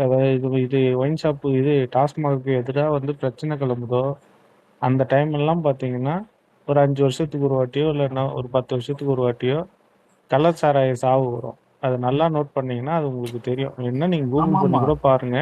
அதாவது இது wine shop இது டாஸ்மாக் எதிராக வந்து பிரச்சனை கிளம்புதோ அந்த டைம் எல்லாம் பார்த்தீங்கன்னா ஒரு 5 வருஷத்துக்கு ஒரு வாட்டியோ இல்லைன்னா ஒரு 10 வருஷத்துக்கு ஒரு வாட்டியோ கள்ளச்சாராய சாவு வரும். அது நல்லா நோட் பண்ணீங்கன்னா அது உங்களுக்கு தெரியும். என்ன நீங்க கூகுள் ஆமா பண்ணி ஆமா கூட பாருங்க.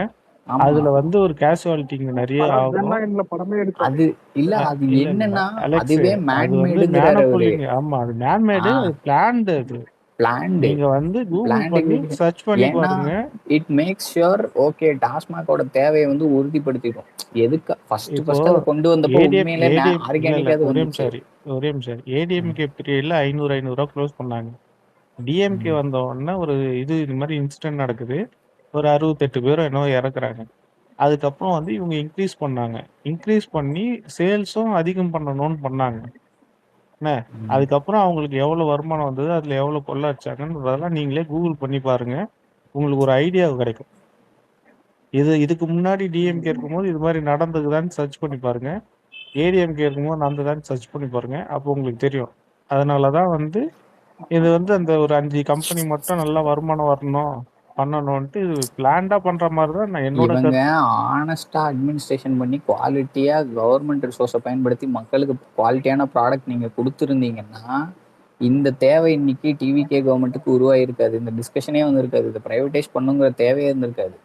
ஆமா அதுல வந்து ஒரு கேஷுவாலிட்டிங்க நிறைய ஆகும். படமே எடுத்தாரு. அது இல்ல அது இல்ல இல்ல என்னன்னா அலெக்ஸ், அதுவே அது வந்து மேன்மேடுங்கிறாரு அவரு. மேனப்புலிங். ஆமா, அது மேன்மேடு, அது பிளான்டு. அது பிளான்டு நீங்க வந்து கூகுள் பண்ணி பிளான்டு சர்ச் பண்ணி ஏன்னா பாருங்க. இட் மேக்ஸ் ஷுர் ஓகே டாஸ்மாகோட தேவையை வந்து உறுதிப்படுத்திடும். எதுக்கு ஃபர்ஸ்ட் இப்போ ஃபர்ஸ்ட் அதை கொண்டு வந்தப்போ ஏடிஎம் உண்மையிலே ஏடிஎம் இல்ல இல்ல ஆர்கானிக்கா அது ஒரே வந்துச்சு. நிமிஷம் இரு, ஒரே நிமிஷம் இரு. ஏடிஎம்கே பீரியட்ல 500 க்ளோஸ் பண்ணாங்க. டிஎம்கே வந்த உடனே ஒரு இது மாதிரி இன்சிடென்ட் நடக்குது. ஒரு 68 பேரும் என்னவோ இறக்குறாங்க. அதுக்கப்புறம் வந்து இவங்க இன்க்ரீஸ் பண்ணாங்க. இன்க்ரீஸ் பண்ணி சேல்ஸும் அதிகம் பண்ணணும்னு பண்ணாங்க. என்ன அதுக்கப்புறம் அவங்களுக்கு எவ்வளவு வருமானம் வந்தது, அதுல எவ்வளவு கொள்ள அடிச்சாங்கன்றதெல்லாம் நீங்களே கூகுள் பண்ணி பாருங்க. உங்களுக்கு ஒரு ஐடியா கிடைக்கும். இதுக்கு முன்னாடி டிஎம்கே இருக்கும்போது இது மாதிரி நடந்ததுதான்னு சர்ச் பண்ணி பாருங்க. ஏடிஎம்கே இருக்கும்போது நடந்ததான்னு சர்ச் பண்ணி பாருங்க. அப்போ உங்களுக்கு தெரியும். அதனாலதான் வந்து இது வந்து அந்த ஒரு 5 கம்பெனி மட்டும் நல்லா வருமானம் வரணும் பண்ணணும்ட்டு இது பிளான்டா பண்ற மாதிரி தான் நான் என்னோட இவங்க கருத்து. ஆனஸ்டா அட்மினிஸ்ட்ரேஷன் பண்ணி குவாலிட்டியா கவர்மெண்ட் ரிசோர்ஸை பயன்படுத்தி மக்களுக்கு குவாலிட்டியான ப்ராடக்ட் நீங்க கொடுத்துருந்தீங்கன்னா இந்த தேவை இன்னைக்கு டிவிகே கவர்மெண்ட்டுக்கு உருவாயிருக்காது. இந்த டிஸ்கஷனே வந்திருக்காது. இதை பிரைவேடைஸ் பண்ணுங்கிற தேவையே இருந்திருக்காது.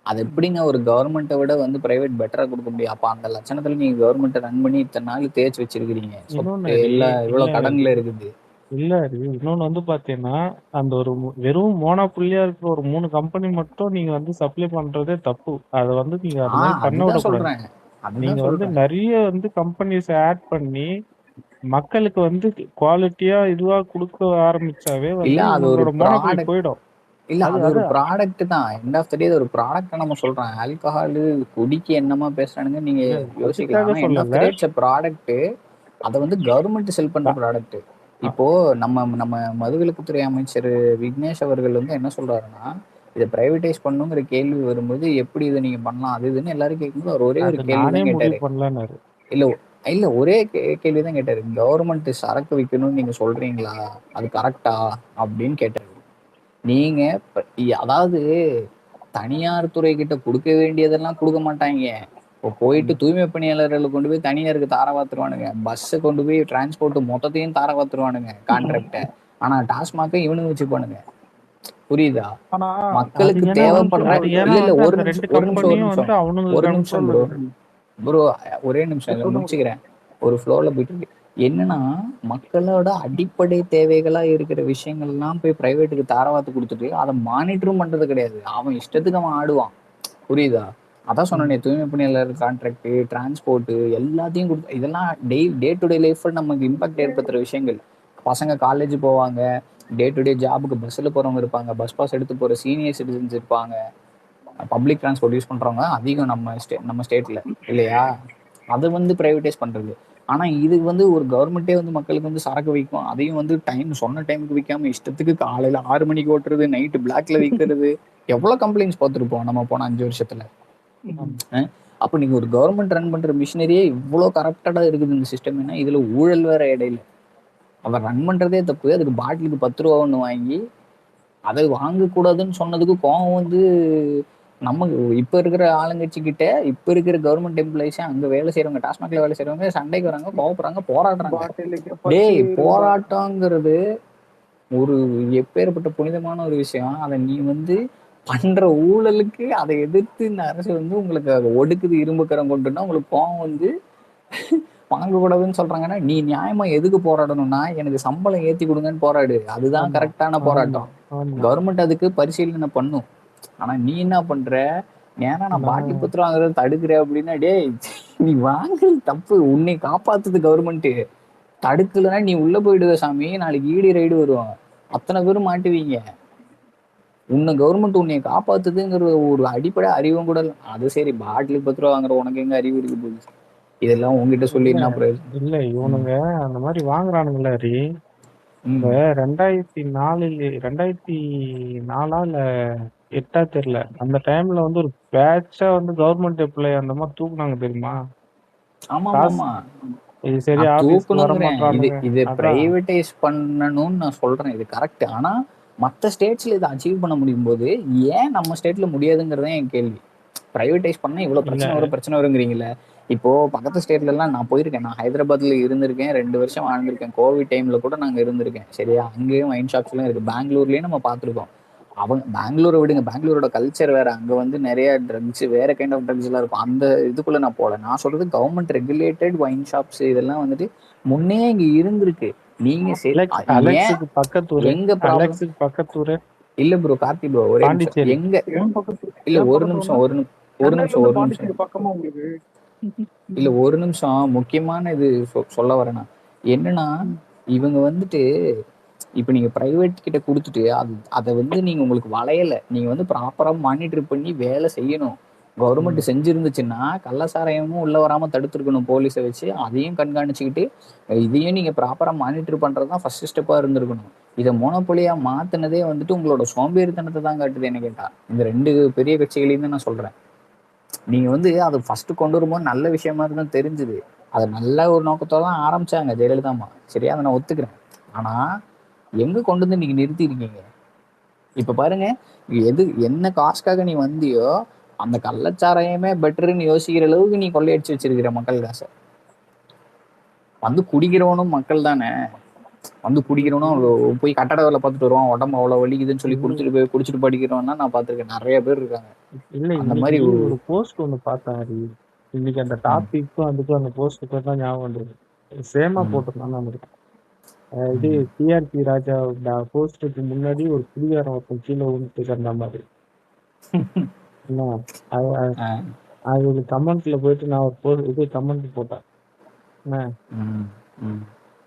அது எப்படிங்க ஒரு கவர்மெண்ட்டை விட வந்து பிரைவேட் பெட்டரா கொடுக்க முடியும்? அப்ப அந்த லட்சணத்துல நீங்க கவர்மெண்ட்டை ரன் பண்ணி இத்தனை நாள் தேய்ச்சி வச்சிருக்கிறீங்க. இன்னொன்னு சொத்து எல்லாம் இவ்வளவு கடன்ல இருக்குது. இல்ல இன்னொன்னு வந்து பாத்தீங்கன்னா அந்த ஒரு வெறும் மோனோபுள்ளியா இருக்கிற ஒரு 3 கம்பெனி மட்டும் நீங்க வந்து சப்ளை பண்றதே தப்பு. அதை வந்து நீங்க அது மாதிரி பண்ண அதுதான் விடக்கூடாது. சொல்றேன். நீங்க அதுதான் வந்து சொல்றேன். நிறைய வந்து கம்பெனிஸ் ஆட் பண்ணி மக்களுக்கு வந்து குவாலிட்டியா இதுவா கொடுக்க ஆரம்பிச்சாவே இல்ல வந்து அது ஒரு உங்களோட மோனோபுலி ப்ராடக்ட். போயிடும். இல்ல அது அது ஒரு அது ப்ராடக்ட் தான். எண்ட் ஆஃப் த டே ஒரு ப்ராடக்ட் நம்ம சொல்றேன். ஆல்கஹால் குடிக்கு என்னமா பேசுறானுங்க நீங்க இல்ல, யோசிக்கலாம். அதுக்காக ஆனா எண்ட் ஆஃப் த சொல்லல. Day it's product. அதை வந்து கவர்மெண்ட் செல் பண்ற ப்ராடக்ட். இப்போ நம்ம நம்ம மதுவிலக்குத்துறை அமைச்சர் விக்னேஷ் அவர்கள் வந்து என்ன சொல்றாருன்னா இதை பிரைவேடைஸ் பண்ணுங்கிற கேள்வி வரும்போது எப்படி இதை நீங்க பண்ணலாம் அது இதுன்னு எல்லாரும் கேட்கும்போது அவர் ஒரே ஒரு அது நானே கேள்விதான் முடிவு கேட்டாரு. பண்ணலன்னாரு. இல்ல இல்ல ஒரே கேள்விதான் கேட்டாரு. கவர்மெண்ட் சரக்கு வைக்கணும்னு நீங்க சொல்றீங்களா, அது கரெக்டா அப்படின்னு கேட்டாரு. நீங்க அதாவது தனியார் துறை கிட்ட கொடுக்க வேண்டியதெல்லாம் கொடுக்க மாட்டாங்க. இப்போ போயிட்டு தூய்மை பணியாளர்களை கொண்டு போய் தனியாருக்கு தார வாத்துருவானுங்க. பஸ்ஸை கொண்டு போய் டிரான்ஸ்போர்ட் மொத்தத்தையும் தார வாத்துருவானுங்க கான்ட்ராக்ட. ஆனா டாஸ்மாக இவனுங்க வச்சுப்பானுங்க. புரியுதா? ஆனா மக்களுக்கு அது தேவைப்படுற ஏன்னா இல்ல இல்ல வந்து ஒரு அந்த 2 நிமிஷம் ஒரு நிமிஷம் ஒரு கம்பெனியும் வந்து நிமிஷம் அவனுங்க ஒரு நிமிஷம் கண்ட்ரோல். ப்ரோ. ப்ரோ ஒரே நிமிஷம் இதை முடிச்சுக்கிறேன். ஒரு ஃப்ளோல போயிட்டு இருக்கு. என்னன்னா மக்களோட அடிப்படை தேவைகளா இருக்கிற விஷயங்கள்லாம் போய் பிரைவேட்டுக்கு தாரவாத்து கொடுத்துட்டு அதை மானிட்டரும் பண்றது கிடையாது. அவன் இஷ்டத்துக்கு அவன் ஆடுவான். புரியுதா? அதான் சொன்னேனே தூய்மை பணியாளர் கான்ட்ராக்ட் டிரான்ஸ்போர்ட் எல்லாத்தையும் கொடுத்து இதெல்லாம் டே டு டே லைஃப்ல நமக்கு இம்பாக்ட் ஏற்படுத்துற விஷயங்கள். பசங்க காலேஜ் போவாங்க, டே டு டே ஜாபுக்கு பஸ்ஸில் போறவங்க இருப்பாங்க, பஸ் பாஸ் எடுத்து போற சீனியர் சிட்டிசன்ஸ் இருப்பாங்க, பப்ளிக் டிரான்ஸ்போர்ட் யூஸ் பண்றவங்க அதிகம் நம்ம ஸ்டேட்ல இல்லையா? அதை வந்து பிரைவேடைஸ் பண்றது. ஆனா இது வந்து ஒரு கவர்மெண்ட்டே வந்து மக்களுக்கு வந்து சரக்கு வைக்கும். அதையும் வந்து சொன்ன டைமுக்கு விற்காம இஷ்டத்துக்கு காலையில 6 மணிக்கு ஓட்டுறது, நைட்டு பிளாக்ல விற்கிறது. எவ்வளவு கம்ப்ளைண்ட்ஸ் பார்த்துருப்போம் நம்ம போன 5 வருஷத்துல. அப்ப நீங்க ஒரு கவர்மெண்ட் ரன் பண்ற மிஷினரியே இவ்வளவு கரப்டடா இருக்குது இந்த சிஸ்டம். இதுல ஊழல் வேற இடையில. அவன் ரன் பண்றதே தப்பு. அதுக்கு பாட்டிலுக்கு 10 ரூபா ஒன்று வாங்கி அதை வாங்கக்கூடாதுன்னு சொன்னதுக்கு கோவம் வந்து நமக்கு இப்ப இருக்கிற ஆளுங்கட்சி கிட்ட இப்ப இருக்கிற கவர்மெண்ட் எம்ப்ளாயிஸ் அங்க வேலை செய்யறவங்க டாஸ்மாக்ல வேலை செய்யறவங்க சண்டைக்கு வராங்க, கோவப்படுறாங்க, போராடுறாங்க. டேய் போராட்டங்கிறது ஒரு எப்பேற்பட்ட புனிதமான ஒரு விஷயம். அதை நீ வந்து பண்ற ஊழலுக்கு அதை எதிர்த்து இந்த அரசு வந்து உங்களுக்கு ஒடுக்குது இரும்புக்கரம் கொண்டுன்னா உங்களுக்கு கோவம் வந்து வாங்கக்கூடாதுன்னு சொல்றாங்கன்னா நீ நியாயமா எதுக்கு போராடணும்னா எனக்கு சம்பளம் ஏத்தி கொடுங்கன்னு போராடு. அதுதான் கரெக்டான போராட்டம். கவர்மெண்ட் அதுக்கு பரிசீலனை பண்ணும். ஆனா நீ என்ன பண்ற, ஏன்னா நான் பாட்டில் பத்திரம் வாங்குறது தடுக்கிற அப்படின்னா டேய் நீ வாங்குறது தப்பு. உன்னை காப்பாத்துது கவர்மெண்ட். தடுக்கலன்னா நீ உள்ள போயிடுவ சாமி. நாளைக்கு ஈடி ரைடு வருவாங்க, அத்தனை பேரும் மாட்டுவீங்க. உன்னை கவர்மெண்ட் உன்னை காப்பாத்துதுங்கிற ஒரு அடிப்படை அறிவும் கூட அது சரி. பாட்டிலுக்கு 10 ரூபா வாங்குற உனக்கு எங்க அறிவு இருக்கு போகுது? இதெல்லாம் உங்ககிட்ட சொல்லி என்ன பிரயோஜனம்? இல்ல இவனுங்க அந்த மாதிரி வாங்குறானுங்கள ஹரி. இந்த 2004 இல்ல 2008 தெரியல, அந்த டைம்ல வந்து ஒரு பேட்சா வந்து கவர்மெண்ட் எம்ப்ளாய் அந்த மாதிரி தூக்குனாங்க தெரியுமா? ஆமா ஆமா இது சரியா ஆபீஸ்க்கு வர தூக்கணுங்கிறேன். மாட்டானுங்க. இது பிரைவேடைஸ் பண்ணணும்னு நான் சொல்றேன். இது கரெக்ட். ஆனா மற்ற ஸ்டேட்ஸ்ல இதை அச்சீவ் பண்ண முடியும் போது ஏன் நம்ம ஸ்டேட்ல முடியாதுங்கிறதே என் கேள்வி. பிரைவேடைஸ் பண்ணா இவ்வளவு பிரச்சனை வருங்கிறீங்களே. இப்போ பக்கத்து ஸ்டேட்ல எல்லாம் நான் போயிருக்கேன். நான் ஹைதராபாத்ல இருந்திருக்கேன், 2 வருஷம் வாழ்ந்திருக்கேன். கோவிட் டைம்ல கூட நாங்க இருந்திருக்கேன். சரியா, அங்கேயும் ஒயின் ஷாப்ஸ் எல்லாம் இருக்கு. பெங்களூர்லயும் நம்ம பார்த்திருக்கோம். அவங்க பெங்களூரை விடுங்க, பெங்களூரோட கல்ச்சர் வேற. அங்க வந்து நிறைய ட்ரக்ஸ், வேற கைண்ட் ஆஃப் ட்ரக்ஸ் எல்லாம் இருக்கும். அந்த இதுக்குள்ள நான் போல. நான் சொல்றது கவர்மெண்ட் ரெகுலேட்டட் ஒயின் ஷாப்ஸ் இதெல்லாம் வந்துட்டு முன்னே இங்க இருந்திருக்கு. நீங்க எங்க பக்கத்தூர் இல்ல ப்ரோ, கார்த்தி ப்ரோ, ஒரே நிமிஷம். எங்க இல்ல ஒரு நிமிஷம் இல்ல ஒரு நிமிஷம் முக்கியமான இது சொல்ல வரேன்னா என்னன்னா, இவங்க வந்துட்டு இப்ப நீங்க பிரைவேட் கிட்ட கொடுத்துட்டு அதை வந்து நீங்க உங்களுக்கு வளையல, நீங்க வந்து ப்ராப்பரா மானிட்டர் பண்ணி வேலை செய்யணும். கவர்மெண்ட் செஞ்சிருந்துச்சுன்னா கள்ளசாராயமும் உள்ள வராம தடுத்துருக்கணும் போலீஸை வச்சு. அதையும் கண்காணிச்சுக்கிட்டு இதையும் நீங்க ப்ராப்பரா மானிட்டர் பண்றதுதான் ஃபர்ஸ்ட் ஸ்டெப்பா இருந்திருக்கணும். இதை மோனோபொலியா மாத்தினதே வந்துட்டு உங்களோட சோம்பேறித்தனத்தை தான் காட்டுது என்ன கேட்டா. இந்த 2 பெரிய கட்சிகளையும் தான் நான் சொல்றேன். நீங்க வந்து அதை ஃபர்ஸ்ட் கொண்டு வரும்போது நல்ல விஷயமா தான் தெரிஞ்சுது. அதை நல்ல ஒரு நோக்கத்தோட தான் ஆரம்பிச்சாங்க ஜெயலலிதாமா. சரியா, அதை நான் ஒத்துக்கிறேன். ஆனா எங்க கொண்டு வந்து நீங்க நிறுத்தி இருக்கீங்க இப்ப பாருங்க. என்ன காசுக்காக நீ வந்தியோ அந்த கள்ளச்சாராயமே பெட்டர்ன்னு யோசிக்கிற அளவுக்கு நீ கொள்ளையடிச்சு வச்சிருக்கிற மக்கள் காசை. வந்து குடிக்கிறவனும் மக்கள் தானே. வந்து குடிக்கிறவனும் போய் கட்டட வேலை பார்த்துட்டு வருவான், உடம்பு அவ்வளவு வலிக்குதுன்னு சொல்லி குடிச்சிட்டு படிக்கிறவன்னா நான் பார்த்திருக்கேன். நிறைய பேர் இருக்காங்க. இல்ல அந்த மாதிரி ஒரு போஸ்ட் ஒண்ணு பார்த்தேன். இன்னைக்கு அந்த டாபிக்கும் வந்துட்டு அந்த போஸ்ட் தான் ஞாபகம் வந்தது. சேமா போட்டிருந்தான்னு இது டிஆர்பி ராஜா போஸ்டுக்கு முன்னாடி ஒரு குடிகாரன் ஒருத்தன் கீழே விழுந்துட்டு இருந்த மாதிரி. அது கமெண்ட்ல போயிட்டு நான் ஒரு கமெண்ட் போட்டேன்.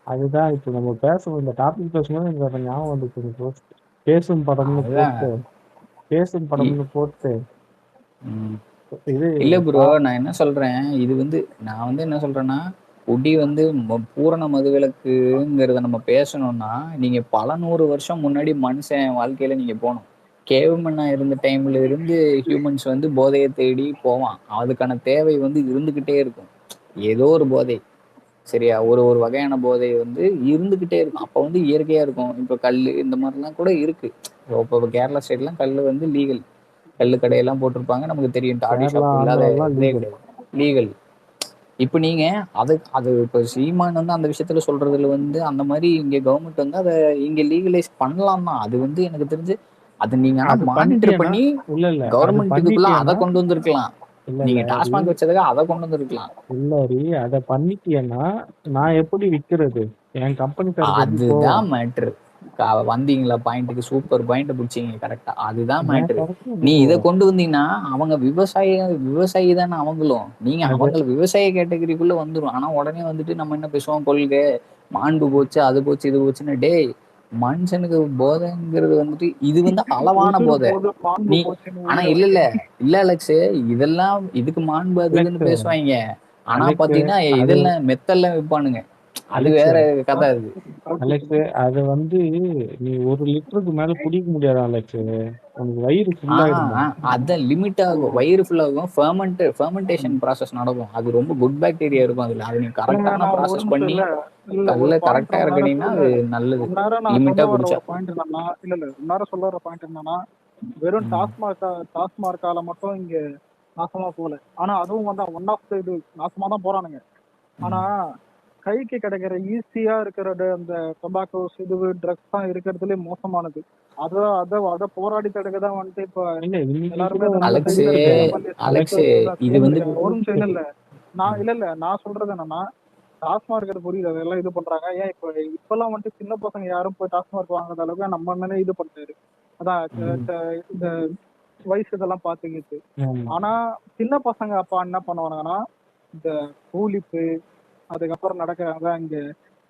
அதுதான் இப்போ நம்ம பேசணும், இந்த டாபிக் பேசும்போது எனக்கு ஞாபகம் வந்துச்சு. போஸ்ட் பேசும் படம்னு போட்டு இது இல்ல ப்ரோ. நான் என்ன சொல்றேன், இது வந்து நான் வந்து என்ன சொல்றேன்னா, குடி வந்து பூரண மதுவிலக்குங்கிறத நம்ம பேசணும்னா நீங்க பல 100 வருஷம் முன்னாடி மனுஷன் வாழ்க்கையில நீங்க போகணும். கேவ்மேனா இருந்த டைம்ல இருந்து ஹியூமன்ஸ் வந்து போதையை தேடி போவான். அதுக்கான தேவை வந்து இருந்துகிட்டே இருக்கும். ஏதோ ஒரு போதை, சரியா, ஒரு வகையான போதை வந்து இருந்துகிட்டே இருக்கும். அப்ப வந்து இயற்கையா இருக்கும். இப்ப கல்லு இந்த மாதிரிலாம் கூட இருக்கு. இப்போ கேரளா சைட்லாம் கல்லு வந்து லீகல். கல்லு கடையெல்லாம் போட்டிருப்பாங்க, நமக்கு தெரியும். டாடி ஷாப் இல்லாத லீகல். இப்ப நீங்க அது இப்ப சீமான் வந்து அந்த விஷயத்துல சொல்றதுல வந்து அந்த மாதிரி இங்க கவர்மெண்ட் வந்து அதை இங்க லீகலைஸ் பண்ணலாம் தான். அது வந்து எனக்கு தெரிஞ்சு அது நீங்க மானிட்டர் பண்ணி கவர்மெண்ட் இதுக்குள்ள அதை கொண்டு வந்திருக்கலாம். நீங்க டாஸ்மாக் வச்சதுக்கு அதை கொண்டு வந்திருக்கலாம். இல்லரி, அதை பண்ணிட்டீங்கன்னா நான் எப்படி விக்கிறது? என் கம்பெனி அதுதான் மேட்ரு. வந்தீங்களா பாயிண்ட்டுக்கு? சூப்பர் பாயிண்ட் பிடிச்சிங்க. கரெக்டா, அதுதான் மேட்ரு. நீ இதை கொண்டு வந்தீங்கன்னா அவங்க விவசாயி தானே அவங்களும். நீங்க அவங்க விவசாய கேட்டகரிக்குள்ள வந்துடும். ஆனா உடனே வந்துட்டு நம்ம என்ன பேசுவோம், கொள்கை மாண்பு போச்சு, அது போச்சு, இது போச்சுன்னு. டேய், மனுஷனுக்கு போதைங்கிறது வந்துட்டு இது வந்து அளவான போதை. நீ ஆனா இல்ல அலெக்ஸ், இதெல்லாம் இதுக்கு மாண்பு அதுன்னு பேசுவாங்க. ஆனா பாத்தீங்கன்னா இதெல்லாம் மெத்தெல்லாம் வைப்பானுங்க. அது வேற கதை. அது அலெக்ஸ், அது வந்து நீ 1 லிட்டருக்கு மேல குடிக்க முடியாது அலெக்ஸ். உனக்கு வயிறு ஃபுல் ஆயிடும். அத லிமிட் ஆகும். வயிறு ஃபுல் ஆகும். ஃபெர்மெண்டேஷன் ப்ராசஸ் நடக்கும். அது ரொம்ப குட் பாக்டீரியா இருக்கும் அதுல. அது நீ கரெக்டான ப்ராசஸ் பண்ணி நல்ல கரெக்டா இருக்கீங்கன்னா அது நல்லது. லிமிட்டா குடிச்சா. பாயிண்ட் என்னன்னா, இல்ல சொல்ல வர பாயிண்ட் என்னன்னா, வெறும் டாஸ்மார்க்கால மட்டும் இங்க நாசமா போல. ஆனா அதுவும் வந்து ஒன் ஆஃப் த இது நாசமா தான் போறானுங்க. ஆனா கைக்கு கிடைக்கிற ஈஸியா இருக்கிறது அந்த டொபாக்கோஸ், இது ட்ரக்ஸ் தான் இருக்கிறதுல மோசமானது. அத போராடி தடுக்கதான் வந்துட்டு இப்ப எல்லாருமே இது வந்து ஒரு நிமிஷம் இல்ல நான் சொல்றது என்னன்னா, டாஸ்மார்க் புரியுது, அதெல்லாம் இது பண்றாங்க. ஏன் இப்பெல்லாம் வந்துட்டு சின்ன பசங்க யாரும் போய் டாஸ்மார்க் வாங்குற அளவுக்கு நம்ம மேலே இது பண்றாரு. அதான் இந்த வயசு இதெல்லாம் பாத்துக்கிட்டு. ஆனா சின்ன பசங்க அப்பா என்ன பண்ணுவாங்கன்னா, இந்த கூலிப்பு அதுக்கப்புறம் நடக்கிறாங்க இங்க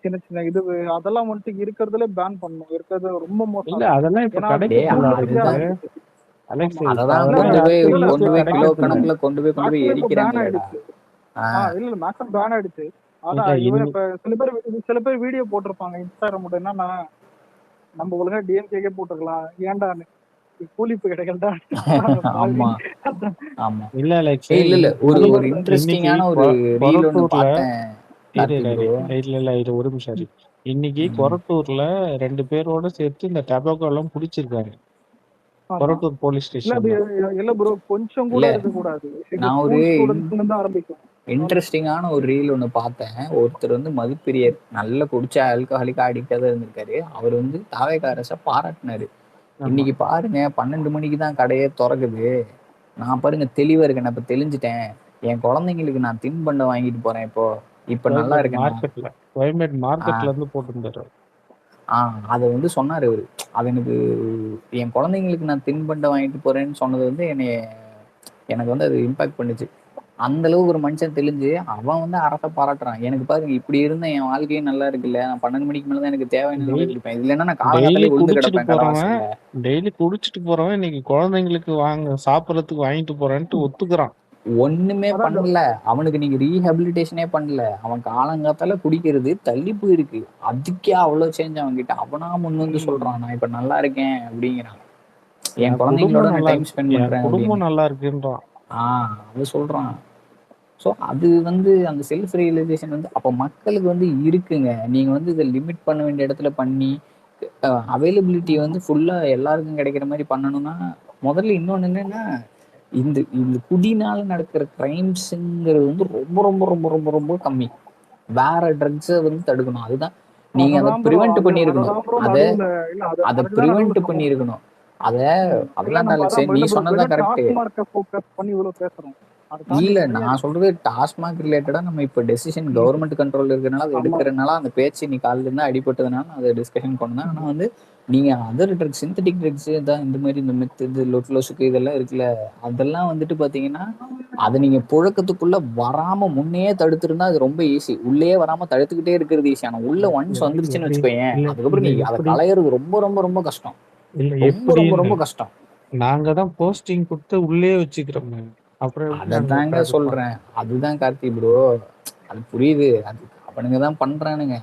சின்ன சின்ன இது அதெல்லாம் வந்துட்டு இருக்கிறதுல பேன் பண்ணணும். இருக்கிறது ரொம்ப மோசம். அதெல்லாம் இப்ப இல்ல மேக்ஸிமம் பேன் ஆயிடுச்சு. அதான் இவன் இப்ப சில பேர் வீடியோ போட்டிருப்பாங்க இன்ஸ்டாகிராம். என்னன்னா, நம்ம ஒழுங்கா டிஎம்கே போட்டுக்கலாம், ஏன்டான்னு கூலிப்பு கிடைக்கலடா. இல்ல ஒரு இன்ட்ரெஸ்டிங்கான ஒரு ரீல் ஒன்னு பார்த்தேன். இல்ல இது ஒரு நிமிஷம். இன்னைக்கு ம். கொரட்டூர்ல 2 பேரோட சேர்த்து இந்த டபாக்கோ எல்லாம் புடிச்சிருக்காங்க. ஆமா. கொரட்டூர் போலீஸ் இல்ல ஸ்டேஷன்ல. இல்ல ப்ரோ, கொஞ்சம் கூட இல்ல இருக்கக்கூடாது. இது நான் ஒரு ஸ்கூல் ஸ்டூடெண்ட்ஸ்ல இருந்து ஆரம்பிக்கும். இன்ட்ரெஸ்டிங்கான ஒரு ரீல் ஒன்று பார்த்தேன். ஒருத்தர் வந்து மதுப்பிரியர், நல்ல குடிச்ச ஆல்கஹாலிக்கா அடிக்டாக தான் இருந்திருக்காரு. அவர் வந்து தாவேகா அரசை பாராட்டினாரு. ஆமா. இன்னைக்கு பாருங்க 12 மணிக்கு தான் கடையே திறக்குது. நான் பாருங்க தெளிவா இருக்கேன். நான் இப்ப தெளிஞ்சுட்டேன். என் குழந்தைங்களுக்கு நான் தின்பண்டம் வாங்கிட்டு போறேன் இப்போ. இப்ப நல்லா கோயம்பேடு இருக்கேன். மார்க்கெட்ல இருந்து போட்டிருந்தாரு. அதை வந்து சொன்னாரு அவரு. அது எனக்கு என் குழந்தைங்களுக்கு நான் தின்பண்டம் வாங்கிட்டு போறேன்னு சொன்னது வந்து எனக்கு வந்து அது இம்பாக்ட் பண்ணுச்சு. அந்த அளவுக்கு ஒரு மனுஷன் தெளிஞ்சு அவன் வந்து அரசை பாராட்டுறான். எனக்கு பாருங்க இப்படி இருந்த என் வாழ்க்கையும் நல்லா இருக்குல்ல. நான் 12 மணிக்கு மேலதான் எனக்கு தேவையான டெய்லி குடிப்பேன். இல்லைன்னா நான் டெய்லி காலங்காத்தாலே விழுந்து குடிச்சிட்டு கிடப்பேன் போறவன் கடவாசல்ல. டெய்லி குடிச்சிட்டு போறவன் இன்னைக்கு குழந்தைங்களுக்கு சாப்பிடறதுக்கு வாங்கிட்டு போறேன்ட்டு ஒத்துக்கிறான். ஒண்ணுமே அதான் பண்ணல. அவனுக்கு நீங்க ரீஹபிலிட்டேஷனே பண்ணல. அவன் காலங்காத்தால குடிக்கிறது தள்ளி போயிருக்கு. அதுக்கே அவ்வளவு சேஞ்ச் அவன் கிட்ட. அவனா முன் வந்து சொல்றான் நான் இப்ப நல்லா இருக்கேன் அப்படிங்கிறான். என் குழந்தைங்களோட நான் டைம் ஸ்பெண்ட் என் பண்றேன் அப்படின்னு. குடும்பம் நல்லா இருக்குன்றான். அது சொல்றான். ஸோ அது வந்து அந்த செல்ஃப் ரியலைசேஷன் வந்து அப்போ மக்களுக்கு வந்து இருக்குங்க. நீங்க வந்து இதை லிமிட் பண்ண வேண்டிய இடத்துல பண்ணி அவைலபிலிட்டி வந்து ஃபுல்லா எல்லாருக்கும் கிடைக்கிற மாதிரி பண்ணணும்னா, முதல்ல இன்னொன்னு என்னன்னா, இந்த இந்த குடினால நடக்கிற கிரைம்ஸுங்கிறது வந்து ரொம்ப ரொம்ப ரொம்ப ரொம்ப ரொம்ப கம்மி. வேற ட்ரக்ஸை வந்து தடுக்கணும். அதுதான் நீங்க அதை அததான் ப்ரோ, ப்ரிவென்ட் பண்ணியிருக்கணும். அததான் ப்ரோ அதை நடுவுல இல்ல அதை அதுக்குதான் ப்ரிவென்ட் நடுவுல சொல்றேன். பண்ணியிருக்கணும். அதை இல்ல அதெல்லாம் நம்ம அலெக்ஸ், நீ இல்ல ப்ரோ, சொன்னதுதான் வெறும் கரெக்ட். டாஸ்மார்க்க ஃபோக்கஸ் பண்ணி இவ்வளவு பேசுறோம். அதை தாண்டி இல்ல நிறைய நான் சொல்றது டாஸ்மாக் ரிலேட்டடா நம்ம இப்ப டெசிஷன் கவர்மெண்ட் கண்ட்ரோல் இருக்கிறனால அதை ஆமா. எடுக்கிறனால அந்த பேச்சு நீ காலில இருந்து அடிபட்டதுனால அதை டிஸ்கஷன் பண்ணதான். ஆனா வந்து நீங்க அதர் ட்ரக்ஸ், சிந்தட்டிக் ட்ரக்ஸ் தான் இந்த மாதிரி இந்த மெத் இது லொட்லோசுக்கு இதெல்லாம் இருக்குல்ல, அதெல்லாம் வந்துட்டு பாத்தீங்கன்னா அதை நீங்க புழக்கத்துக்குள்ள வராம முன்னே தடுத்திருந்தா அது ரொம்ப ஈஸி. உள்ளே வராம தடுத்துக்கிட்டே இருக்கிறது ஈஸி. ஆனா உள்ள ஒன்ஸ் வந்துருச்சுன்னு வச்சுக்கோயேன், அதுக்கப்புறம் நீ அதை களையிறது ரொம்ப ரொம்ப ரொம்ப கஷ்டம். ரொம்ப ரொம்ப ரொம்ப கஷ்டம். நாங்க தான் போஸ்டிங் கொடுத்து உள்ளே வச்சுக்கிறோம். அப்புறம் அததாங்க சொல்றேன். அதுதான் கார்த்தி ப்ரோ, அது புரியுது. அது அவனுங்க தான் பண்றானுங்க.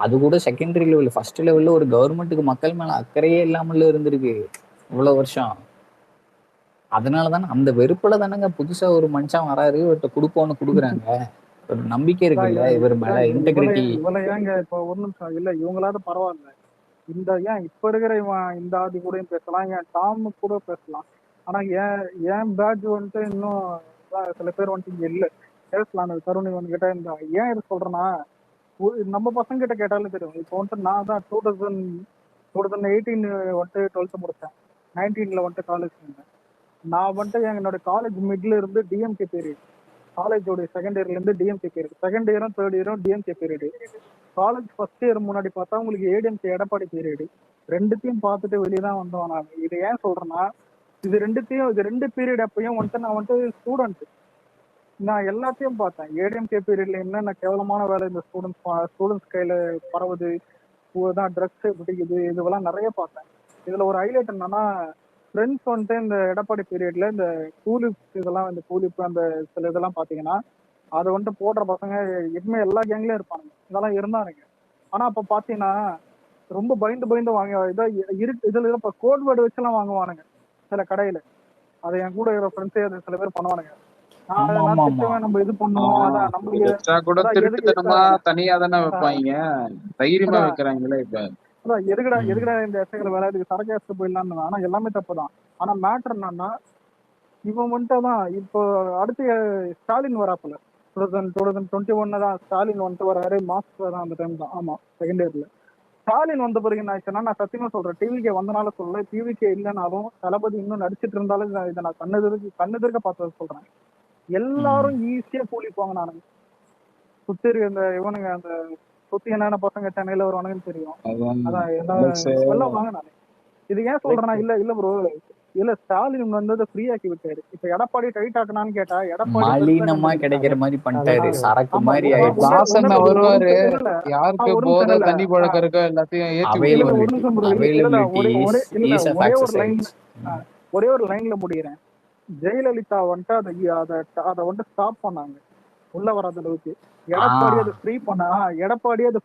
அது கூட செகண்டரி லெவல். ஃபர்ஸ்ட் லெவல்ல ஒரு கவர்மெண்ட்டுக்கு மக்கள் மேல அக்கறையே இல்லாமல இருந்திருக்கு இவ்வளவு வருஷம். அதனாலதானே அந்த வெறுப்புல தானங்க புதுசா ஒரு மனுஷன் வராரு, இவர்கிட்ட கொடுப்போன்னு கொடுக்குறாங்க. ஒரு நம்பிக்கை இருக்குல்ல இவர் மேல, இன்டெகிரிட்டி. இவளை ஏங்க இப்ப ஒரு நிமிஷம் இல்ல, இவங்களாவது பரவாயில்ல. இந்த ஏன் இப்ப இருக்கிற இவன் இந்த ஆதி கூடயும் பேசலாம், ஏன் டாமு கூட பேசலாம். ஆனா ஏன் பேட்ச் வந்துட்டு இன்னும் சில பேர் வந்துட்டு இங்க இல்ல பேசலாம். தருண் இவன் கிட்ட இருந்தா ஏன் இது சொல்றேன்னா, நம்ம பசங்க கிட்ட கேட்டாலும் தெரியும். இப்போ வந்துட்டு நான் தான் 2018 வந்துட்டு 12th முடிச்சேன். 19ல வந்துட்டு காலேஜ் இருந்தேன். நான் வந்துட்டு என்னோட காலேஜ் மிட்ல இருந்து டிஎம்கே பீரியட். காலேஜோட செகண்ட் இயர்ல இருந்து டிஎம்கே பீரியட். செகண்ட் இயரும் தேர்ட் இயரும் DMK period. College first year முன்னாடி பார்த்தா உங்களுக்கு ஏடிஎம்கே எடப்பாடி பீரியட். ரெண்டுத்தையும் பார்த்துட்டு வெளியே தான் வந்தோம். நான் இது ஏன் சொல்றேன்னா, இது ரெண்டு பீரியட் அப்பயும் வந்துட்டு நான் வந்துட்டு ஸ்டூடெண்ட். நான் எல்லாத்தையும் பார்த்தேன். ஏடிஎம்கே பீரியட்ல என்னென்ன கேவலமான வேலை இந்த ஸ்டூடெண்ட்ஸ் கையில பரவுது, தான் ட்ரக்ஸ் பிடிக்குது, இதுவெல்லாம் நிறைய பார்த்தேன். இதுல ஒரு ஹைலைட் என்னன்னா, ஃப்ரெண்ட்ஸ் வந்துட்டு இந்த எடப்பாடி பீரியட்ல இந்த கூலிப் இதெல்லாம், இந்த கூலிப் அந்த சில இதெல்லாம் பாத்தீங்கன்னா, அதை வந்துட்டு போடுற பசங்க எப்பவுமே எல்லா கேங்லயும் இருப்பானுங்க. இதெல்லாம் இருந்தானுங்க. ஆனா அப்ப பாத்தீங்கன்னா ரொம்ப பயந்து வாங்க இதுல இப்ப கோட் வேர்டு வச்செல்லாம் வாங்குவானுங்க சில கடையில. அதை என் கூட இருக்கிற ஃப்ரெண்ட்ஸே அது சில பேர் பண்ணுவானுங்க. நான் திட்டுவேன், நம்ம இது பண்ணுவோம், அதான் நம்மளுக்கு எக்ஸ்ட்ரா கூட அதான் திருட்டுத்தனமா தனியா தானே வைப்பாங்க. தைரியமா வைக்கிறாங்களே இப்ப. அதான் எதுக்குடா இந்த எஸ்ஐகளை வேலை, இதுக்கு சரக்கு எடுத்து போயிடலான்னு. ஆனா எல்லாமே தப்புதான். ஆனா மேட்டர் என்னன்னா, இவன் வந்துட்டு தான் இப்போ அடுத்து ஸ்டாலின் வராப்புல 2021 தான் ஸ்டாலின் வந்துட்டு வராரு. மாஸ்க் தான் அந்த டைம் தான். ஆமா, செகண்ட் இயர்ல ஸ்டாலின் வந்த பிறகு என்ன ஆச்சுன்னா, நான் சத்தியமா சொல்றேன், டிவிகே வந்தனால சொல்லல, டிவிகே இல்லைனாலும் தளபதி இன்னும் நடிச்சிட்டு இருந்தாலும் இதை நான் கண்ணெதிர்க்க பார்த்தத சொல்றேன். எல்லாரும் ஈஸியா கூலிப்பாங்க. நானுங்க சுத்தி இருக்க இந்த இவனுங்க அந்த சுத்தி என்னென்ன பசங்க சென்னையில வருவானுங்கன்னு தெரியும். அதான் எல்லாம் வாங்க. நானு இது ஏன் சொல்றேன்னா, இல்ல ப்ரோ, இல்ல ஸ்டாலின் வந்தது ஃப்ரீ ஆக்கி விட்டாரு. இப்ப எடப்பாடி டைட் ஆக்கணும்னு கேட்டா எடப்பாடி மலினமா கிடைக்கிற மாதிரி பண்ணிட்டாரு. சரக்கு மாதிரி வாசனை வருவாரு. யாருக்கு போத தண்ணி பழக்கம் இருக்கோ எல்லாத்தையும் ஒரே ஒரு லைன்ல முடிகிறேன். ஜெயலலிதா வந்துட்டு அதை வந்துட்டு ஸ்டாப் பண்ணாங்க உள்ள வராத அளவுக்கு. எடப்பாடி அதை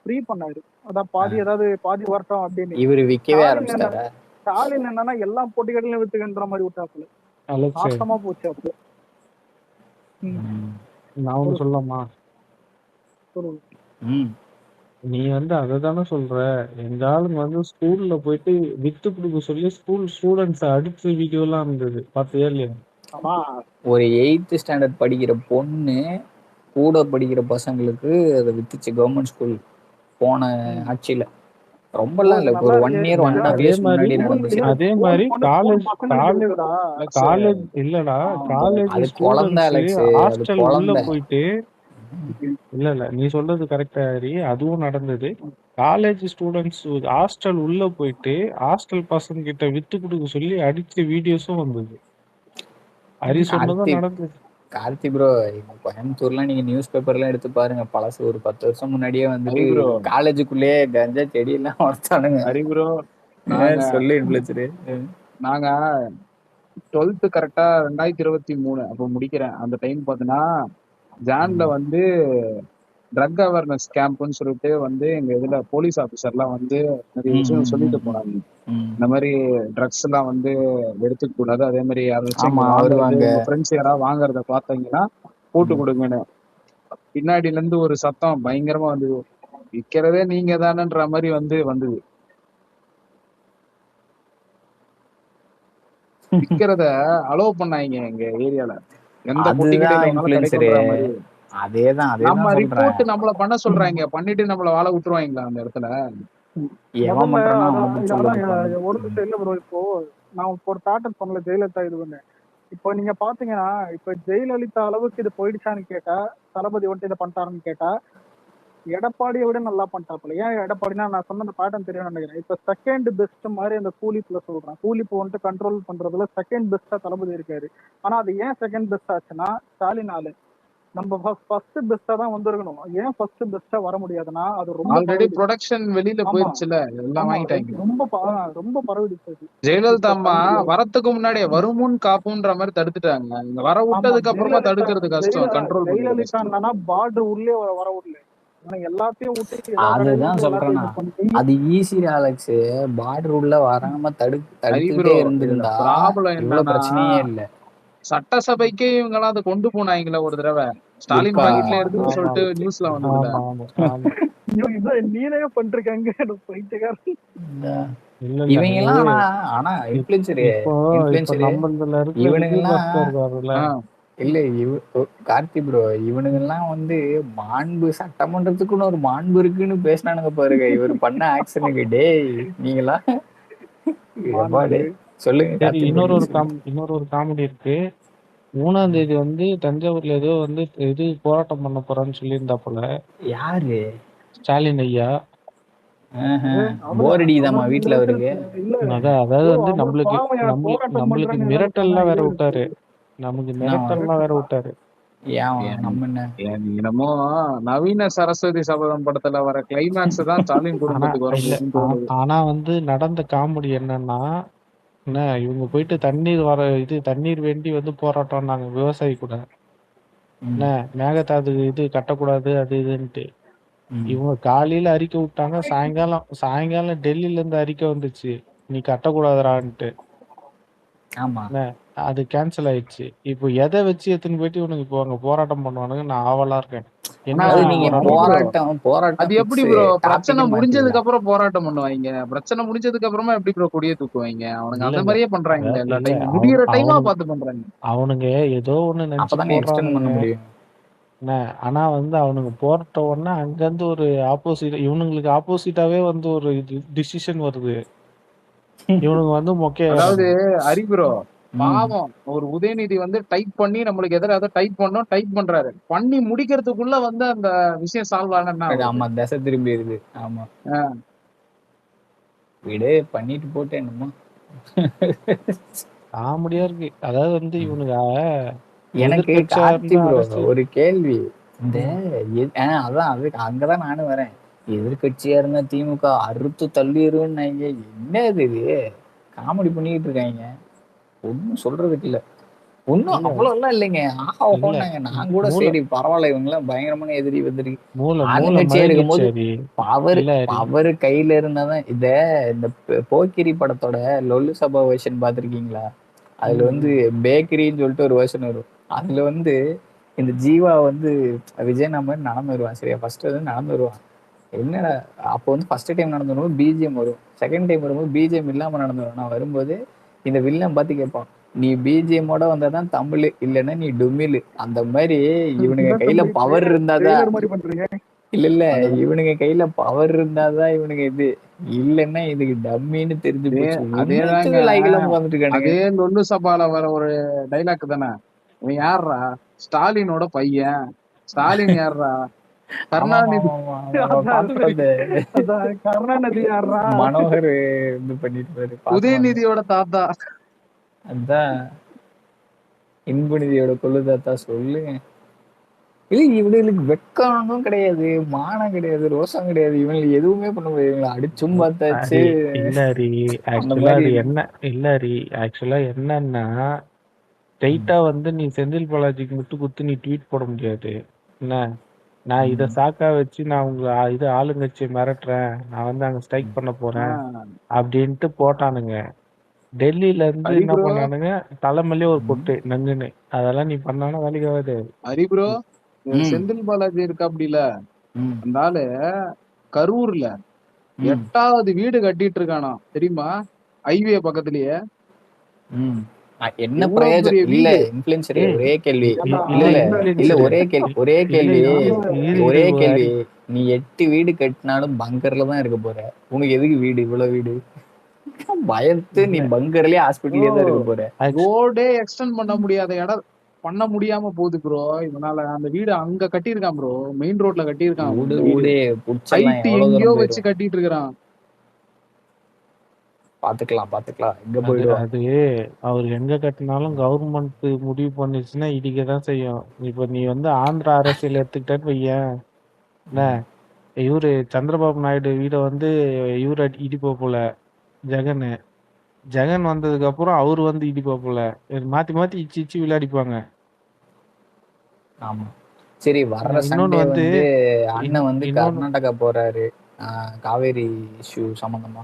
ஃப்ரீ பண்ணாரு. அதான் பாதி வரட்டும் அப்படின்னு. இவரு விக்கவே ஆரம்பிச்சாரு. ஸ்டாலின் என்னன்னா எல்லா போட்டிகளிலும் விட்டுக்கின்ற மாதிரி விட்டாப்புல. நாசமா போச்சு. அப்போ நான் சொல்லலாமா? நீ வந்து அததானே சொல்ற. எங்க ஆளுங்க வந்து ஸ்கூல்ல போயிட்டு வித்து குடுக்க சொல்லி ஸ்கூல் ஸ்டூடெண்ட்ஸ் அடிச்ச வீடியோ எல்லாம் இருந்தது, பாத்தியா இல்லையா? ஆமா ஒரு 8th ஸ்டாண்டர்ட் படிக்கிற பொண்ணு கூட படிக்கிற பசங்களுக்கு அதை வித்துச்சு கவர்மெண்ட் ஸ்கூல் போன ஆட்சியில. ரொம்பலாம் இல்ல, நல்லா ஒரு இருக்கு 1 இயர் 1.5 அதே இயர்ஸ் மாதிரி முன்னாடி நடந்துச்சு. அதே மாதிரி மூணு காலேஜ் பசங்களுக்கு காலேஜ் இருக்குடா. காலேஜ் இல்லடா, காலேஜ் அது குழந்தை ஸ்டூடெண்ட்ஸ் அலெக்ஸ், அது ஹாஸ்டல் உள்ள குழந்தை. போயிட்டு இல்ல நீ சொல்றது கரெக்டா ஹரி, அதுவும் நடந்தது. காலேஜ் ஸ்டூடெண்ட்ஸ் ஹாஸ்டல் உள்ள போயிட்டு ஹாஸ்டல் பசங்க கிட்ட வித்து கொடுக்க சொல்லி அடிச்ச வீடியோஸும் வந்தது. ஹரி சொன்னதும் நடந்தது. கார்த்தி ப்ரோ, இந்த கோயம்புத்தூர்லாம் நீங்க நியூஸ் பேப்பர்லாம் எடுத்து பாருங்க, பழசு ஒரு 10 வருஷம் முன்னாடியே வந்துட்டு ஹரி ப்ரோ காலேஜுக்குள்ளேயே கஞ்சா செடி எல்லாம் வளர்த்தானுங்க. ஹரி ப்ரோ நாங்க சொல்லு இன்ஃபுளுசரு. நாங்க 12th கரெக்டா 2023 அப்போ முடிக்கிறேன். அந்த டைம் பார்த்தீங்கன்னா ஜான்ல வந்து ட்ரக் அவேர்னஸ் கேம்ப்னு சொல்லிட்டு வந்து எங்க இதுல போலீஸ் ஆபீசர்லாம் வந்து நிறைய விஷயம் சொல்லிட்டு போனாங்க. இந்த மாதிரி ட்ரக்ஸ் எல்லாம் வந்து எடுத்துக்க கூடாது, அதே மாதிரி யாராச்சும் ஆமா இங்க வாங்குறது வருவாங்க. உங்க ஃப்ரெண்ட்ஸ் யாராவது வாங்குறத பார்த்தீங்கன்னா போட்டு கொடுங்கன்னு. பின்னாடில இருந்து ஒரு சத்தம் பயங்கரமா வந்தது, விக்கிறதே நீங்க தானன்ற மாதிரி வந்தது. விக்கிறத அலோவ் பண்ணாங்க எங்க ஏரியால, எந்த பொட்டி அதுதான் கடையில வேணாலும் இன்ஃபுளுசரு. கிடைக்கும்ன்ற மாதிரி. அதேதான் நம்ம சொல்றேன். ரிப்போர்ட் நம்மள பண்ண சொல்றாங்க, பண்ணிட்டு நம்மள வாழ விட்டுருவாங்களா அந்த இடத்துல? எவன் முதல்ல பண்றானோ அதான் அவனுக்கு சொல்ல அதான் விட்டுருவாங்க. ஒரு நிமிஷம் இல்ல ப்ரோ. இப்போ நான் இப்போ ஒரு பேட்டர்ன் பண்ணல ஜெயலலிதா இது பண்ணேன். இப்போ நீங்க பாத்தீங்கன்னா இப்ப ஜெயலலிதா அளவுக்கு இது போயிடுச்சான்னு கேட்டா, தளபதி வந்துட்டு இதை பண்ணிட்டாருன்னு கேட்டா, எடப்பாடியை விட நல்லா பண்ணிட்டாப்புல. ஏன் எடப்பாடினா, நான் சொன்ன அந்த பேட்டர்ன் தெரியும்னு நினைக்கிறேன். இப்ப செகண்ட் பெஸ்ட் மாதிரி அந்த கூலிப்ல சொல்றேன், கூலிப்பு வந்துட்டு கண்ட்ரோல் பண்றதுல செகண்ட் பெஸ்டா தளபதி இருக்காரு. ஆனா அது ஏன் செகண்ட் பெஸ்ட் ஆச்சுன்னா, ஸ்டாலின் ஆளு. நம்ம ஃபர்ஸ்ட் பெஸ்டா தான் வந்திருக்கணும். ஏன் ஃபர்ஸ்ட் பெஸ்டா வர முடியாதுன்னா, அது ரொம்ப ஆல்ரெடி ப்ரொடக்ஷன் வெளியில ஆமா போயிருச்சுல, எல்லாம் ஆமா வாங்கிட்டாங்க. ரொம்ப பரவிடுச்சு அது. ஜெயலலிதா இப்ப அம்மா வரத்துக்கு முன்னாடியே வருமுன் காப்புன்ற மாதிரி தடுத்துட்டாங்க. இங்க வர ஆமா விட்டதுக்கு அப்புறமா தடுக்கிறது கஷ்டம், கண்ட்ரோல் பண்றது ஜெயலலிதா கஷ்டம். என்னன்னா பார்டர் உள்ளே வர விடல. ஆனா எல்லாத்தையும் விட்டு எல்லா அதுதான் கடையிலும் சொல்றேன். எல்லாத்தையும் இது பண்ணி அது ஈஸி அலெக்ஸ். பார்டர் உள்ள வராம தடுத்துக்கிட்டே ஹரிப்ரோ இதுல இருந்திருந்தா ப்ராப்ளம் இவ்வளவு என்னன்னா, பிரச்சனையே இல்ல. சட்டசபைக்கே இவங்கெல்லாம் அதை கொண்டு போனாங்களே ஒரு தடவை, ஸ்டாலின் எப்பா பாக்கெட்ல எடுத்துன்னு ஆமா சொல்லிட்டு நியூஸ்ல வந்ததுல. ஆமா ஆமா ஆமா நீனே பண்றாங்க பைத்தியக்காரன். இல்ல இவங்க இது எல்லாம் ஆனா இன்ஃபுளுசரு இப்போ இப்போ நம்ம இதுல இருக்கிற இவனுங்க விஜய் எல்லாம் பாஸ்கர் இருக்காருல்ல, இல்ல கார்த்தி ப்ரோ, இவனுங்க எல்லாம் வந்து மாண்பு, சட்டமன்றத்துக்குன்னு ஒரு மாண்பு இருக்குன்னு பேசினானுங்க பாருங்க இவர் பண்ண ஆக்ஷனுக்கு. டேய் நீங்களா சொல்லுங்க சரி கார்த்தி ப்ரோ, நீங்க சொல்லுங்க. இன்னொரு ஒரு காமெடி இருக்கு. 3ஆம் தேதி வந்து தஞ்சாவூர்ல ஏதோ வந்து இது போராட்டம் பண்ண போறான்னு சொல்லியிருந்தாப்புல யாரு? ஸ்டாலின் ஐயா. போர் அடிக்குதாமா வீட்டுல அவருக்கு? அதாவது வந்து நம்மளுக்கு போராட்டம் நம்மளுக்கு பண்றேன்னு மிரட்டல்லாம் வேற இது விட்டாரு. நமக்கு மிரட்டல்லாம் வேற விட்டாரு. நம்ம என்ன என்னமோ நவீன சரஸ்வதி சபதம் படத்துல வர கிளைமேக்ஸ் தான் ஸ்டாலின் குடும்பத்துக்கு வர போகுதுன்னு தோணுது. ஆனா வந்து நடந்த காமெடி என்னன்னா, என்ன இவங்க போயிட்டு தண்ணீர் வேண்டி வந்து போராட்டம்னாங்க விவசாயி கூட. என்ன மேகதாது இது கட்டக்கூடாது அது இதுன்ட்டு. இவங்க காலையில அறிக்கை விட்டாங்க, சாயங்காலம் டெல்லியில இருந்து அறிக்கை வந்துச்சு, நீ கட்டக்கூடாதுரான்ட்டு. ஆமா அது கேன்சல் ஆயிடுச்சு. இப்போ எதை வச்சு எடுத்துன்னு போயிட்டு இவனுக்கு இப்போ அங்க போராட்டம் பண்ணுவானுங்க, நான் ஆவலா இருக்கேன். என்ன சொல்லி போராட்டம் அது எப்படி ப்ரோ பிரச்சனை முடிஞ்சதுக்கு அப்புறம் போராட்டம் பண்ணுவாங்க? பிரச்சனை முடிஞ்சதுக்கு அப்புறமா எப்படி ப்ரோ கொடியே தூக்குவாங்க? அவனுங்க அந்த மாதிரியே பண்றாங்க எல்லா டைம், முடியற டைமா பார்த்து பண்றாங்க. அவனுங்க ஏதோ ஒண்ணு நினைச்சு போடுறானுங்க. ஆனா வந்து அவனுங்க போட்ட உடனே அங்க இருந்து ஒரு ஆப்போசிட், இவனுங்களுக்கு ஆப்போசிட்டாவே வந்து ஒரு டிசிஷன் வருது. இவனுங்க வந்து அதாவது ஹரிப்ரோ பாவம், ஒரு உதயநிதி வந்து டைப் பண்ணி நம்மளுக்கு எதிராக டைப் பண்றாரு, பண்ணி முடிக்கிறதுக்குள்ள வந்து அந்த விஷயம் சால்வ் ஆனா ஆமா தசை திரும்பிடுது. ஆமா விடு, பண்ணிட்டு போட்டு என்னமோ காமெடியா இருக்கு. அதாவது வந்து இவனுங்க எனக்கு கார்த்தி ப்ரோ ஒரு கேள்வி. இந்த அதான் அதுக்கு அங்கதான் நானும் வரேன். எதிர்கட்சியா இருந்தா திமுக அறுத்து தள்ளிடுன்னு என்ன இது காமெடி பண்ணிட்டு இருக்காங்க. ஒன்னும் சொல்றதுக்கு இல்ல, ஒன்னும் அவ்வளவு எல்லாம் இல்லைங்க. ஆஹா ஓஹோன்னாங்க. நான் கூட சரி பரவாயில்ல, இவங்க எல்லாம் பயங்கரமான எதிரி வந்துருக்கு ஆளுங்கட்சியா இருக்கும்போது அவரு கையில இருந்தாதான். இந்த போக்கிரி படத்தோட லொல்லு சபா வெர்ஷன் பாத்திருக்கீங்களா? அதுல வந்து பேக்கரின்னு சொல்லிட்டு ஒரு வெர்ஷன் வரும். அதுல வந்து இந்த ஜீவா வந்து விஜய் மாதிரி நடந்து வருவான். சரியா, ஃபர்ஸ்ட் வந்து நடந்து வருவான். என்னடா அப்போ வந்து ஃபர்ஸ்ட் டைம் நடந்து வரும்போது பிஜிஎம் வரும், செகண்ட் டைம் வரும்போது பிஜிஎம் இல்லாம நடந்து வரும். நான் வரும்போது இந்த வில்லன் பார்த்து கேட்பான், நீ பிஜிஎம்மோட வந்தாதான் தமிழ், இல்லைன்னா நீ டுமில். அந்த மாதிரி இவனுங்க என்ன கையில தம்பி பவர் இருந்தாதான் ட்ரெய்லர் மாதிரி பண்றீங்க? இல்ல அதே இவனுங்க கையில பவர் இருந்தாதான் இவனுங்க இது, இல்லைன்னா இதுக்கு டம்மின்னு தெரிஞ்சு போச்சு. அதேதாங்க. என்னத்துக்கு லாய்க்கெல்லாம் உட்காந்துட்டு இருக்கானுங்க. அதே லொல்லு சபால வர ஒரு டைலாக் தானே. இவன் யார்ரா? ஸ்டாலினோட பையன். ஸ்டாலின் யார்ரா? ஆமா ஆமா கருணாநிதி. ஆமா ஆமா ஆமா அதான் பார்த்து சரி. பார்த்தேன். அதான் கருணாநிதி யாரா? மனோகர் இது பண்ணிட்டு பாரு, பார்த்து பார்த்தேன். உதயநிதியோட தாத்தா. அதான் இன்பநிதியோட கொள்ளுதாத்தா சொல்லுங்க. இல்ல இவனுங்களுக்கு வெக்கம்னும் கிடையாது, மானம் கிடையாது, ரோசம் கிடையாது, இவனுக்கு எதுவுமே பண்ண முடியாது. இவங்களை அடிச்சும் பார்த்தாச்சு. அரி இல்லரி அந்த ஆக்சுவலா மாதிரி அது என்ன இல்லரி ஆக்சுவலா என்னன்னா ஸ்ட்ரைட்டா வந்து நீ செந்தில் பாலாஜிக்கு முட்டு குத்து நீ ட்வீட் போட முடியாது. என்ன நான் இதை சாக்கா வச்சு நான் உங்க இது ஆளுங்கட்சியை மிரட்டுறேன், நான் வந்து அங்க ஸ்ட்ரைக் பண்ண போறேன் அப்படின்ட்டு போட்டானுங்க. டெல்லியில இருந்து ஹரி என்ன ப்ரோ, பண்ணானுங்க, தலைமையிலே ஒரு பொட்டு நங்குன்னு. அதெல்லாம் நீ பண்ணாலும் வேலைக்கு ஆகாது. ஹரி ப்ரோ, ம், செந்தில் பாலாஜி இருக்கா அப்படில ம், அந்த ஆளு கரூர்ல ம், 8வது வீடு கட்டிட்டு இருக்கானா தெரியுமா? ஹைவே பக்கத்துலயே. ம். என்ன எவ்வளவு பிரயோஜனம் பெரிய இல்ல. வீடு. இன்ஃபுளுசரே ஏய் ஒரே கேள்வி, ஏண்டா இல்ல இல்ல இல்ல இல்ல இன்ஃபுளுசரு ஒரே கேள்வி, ஒரே இல்ல கேள்வி, இரு ஒரே இரு கேள்வி. ஹரி. நீ 8 வீடு கட்டினாலும் பங்கர்ல தான் இருக்க போற. உனக்கு எதுக்கு வீடு, இவ்வளவு வீடு? பயத்து நீ இல்ல பங்கர்லயே ஓ, ஹாஸ்பிட்டலே தான் இருக்க போற. ரோடே எக்ஸ்டெண்ட் பண்ண முடியாத இடம் பண்ண முடியாம போகுது ப்ரோ. இவனால அந்த வீடு அங்க கட்டியிருக்கான் ப்ரோ. மெயின் ரோட்ல கட்டியிருக்கான் ஊடு அந்த வீடு. ஊடே புடிச்சிடலாம், ஹைட் எவ்வளவு எங்கேயோ தூரம் வச்சு போயிடும். கட்டிட்டு இருக்கிறான். பாத்துக்கலாம் பாத்துக்கலாம், எங்க அது போயிடுவான். அது அவர் எங்க கட்டினாலும் கவர்மெண்ட் முடிவு பண்ணிச்சுன்னா இடிக்க தான் செய்யும். இப்ப நீ வந்து ஆந்திரா அரசியல் எடுத்துக்கிட்டேன்னு வையேன், என்ன இவரு சந்திரபாபு நாயுடு வீட வந்து இவரு இடிப்பா போல ஜெகன். ஜெகன் வந்ததுக்கு அப்புறம் அவரு வந்து இடிப்பா போல. இது மாத்தி மாத்தி இச்சு இச்சு விளையாடிப்பாங்க. ஆமா சரி, வர்ற இன்னொன்னு சண்டே வந்து வந்து அண்ணன் வந்து இன்னொன்னு கர்நாடகா போறாரு, காவேரி இஷ்யூ சம்பந்தமா.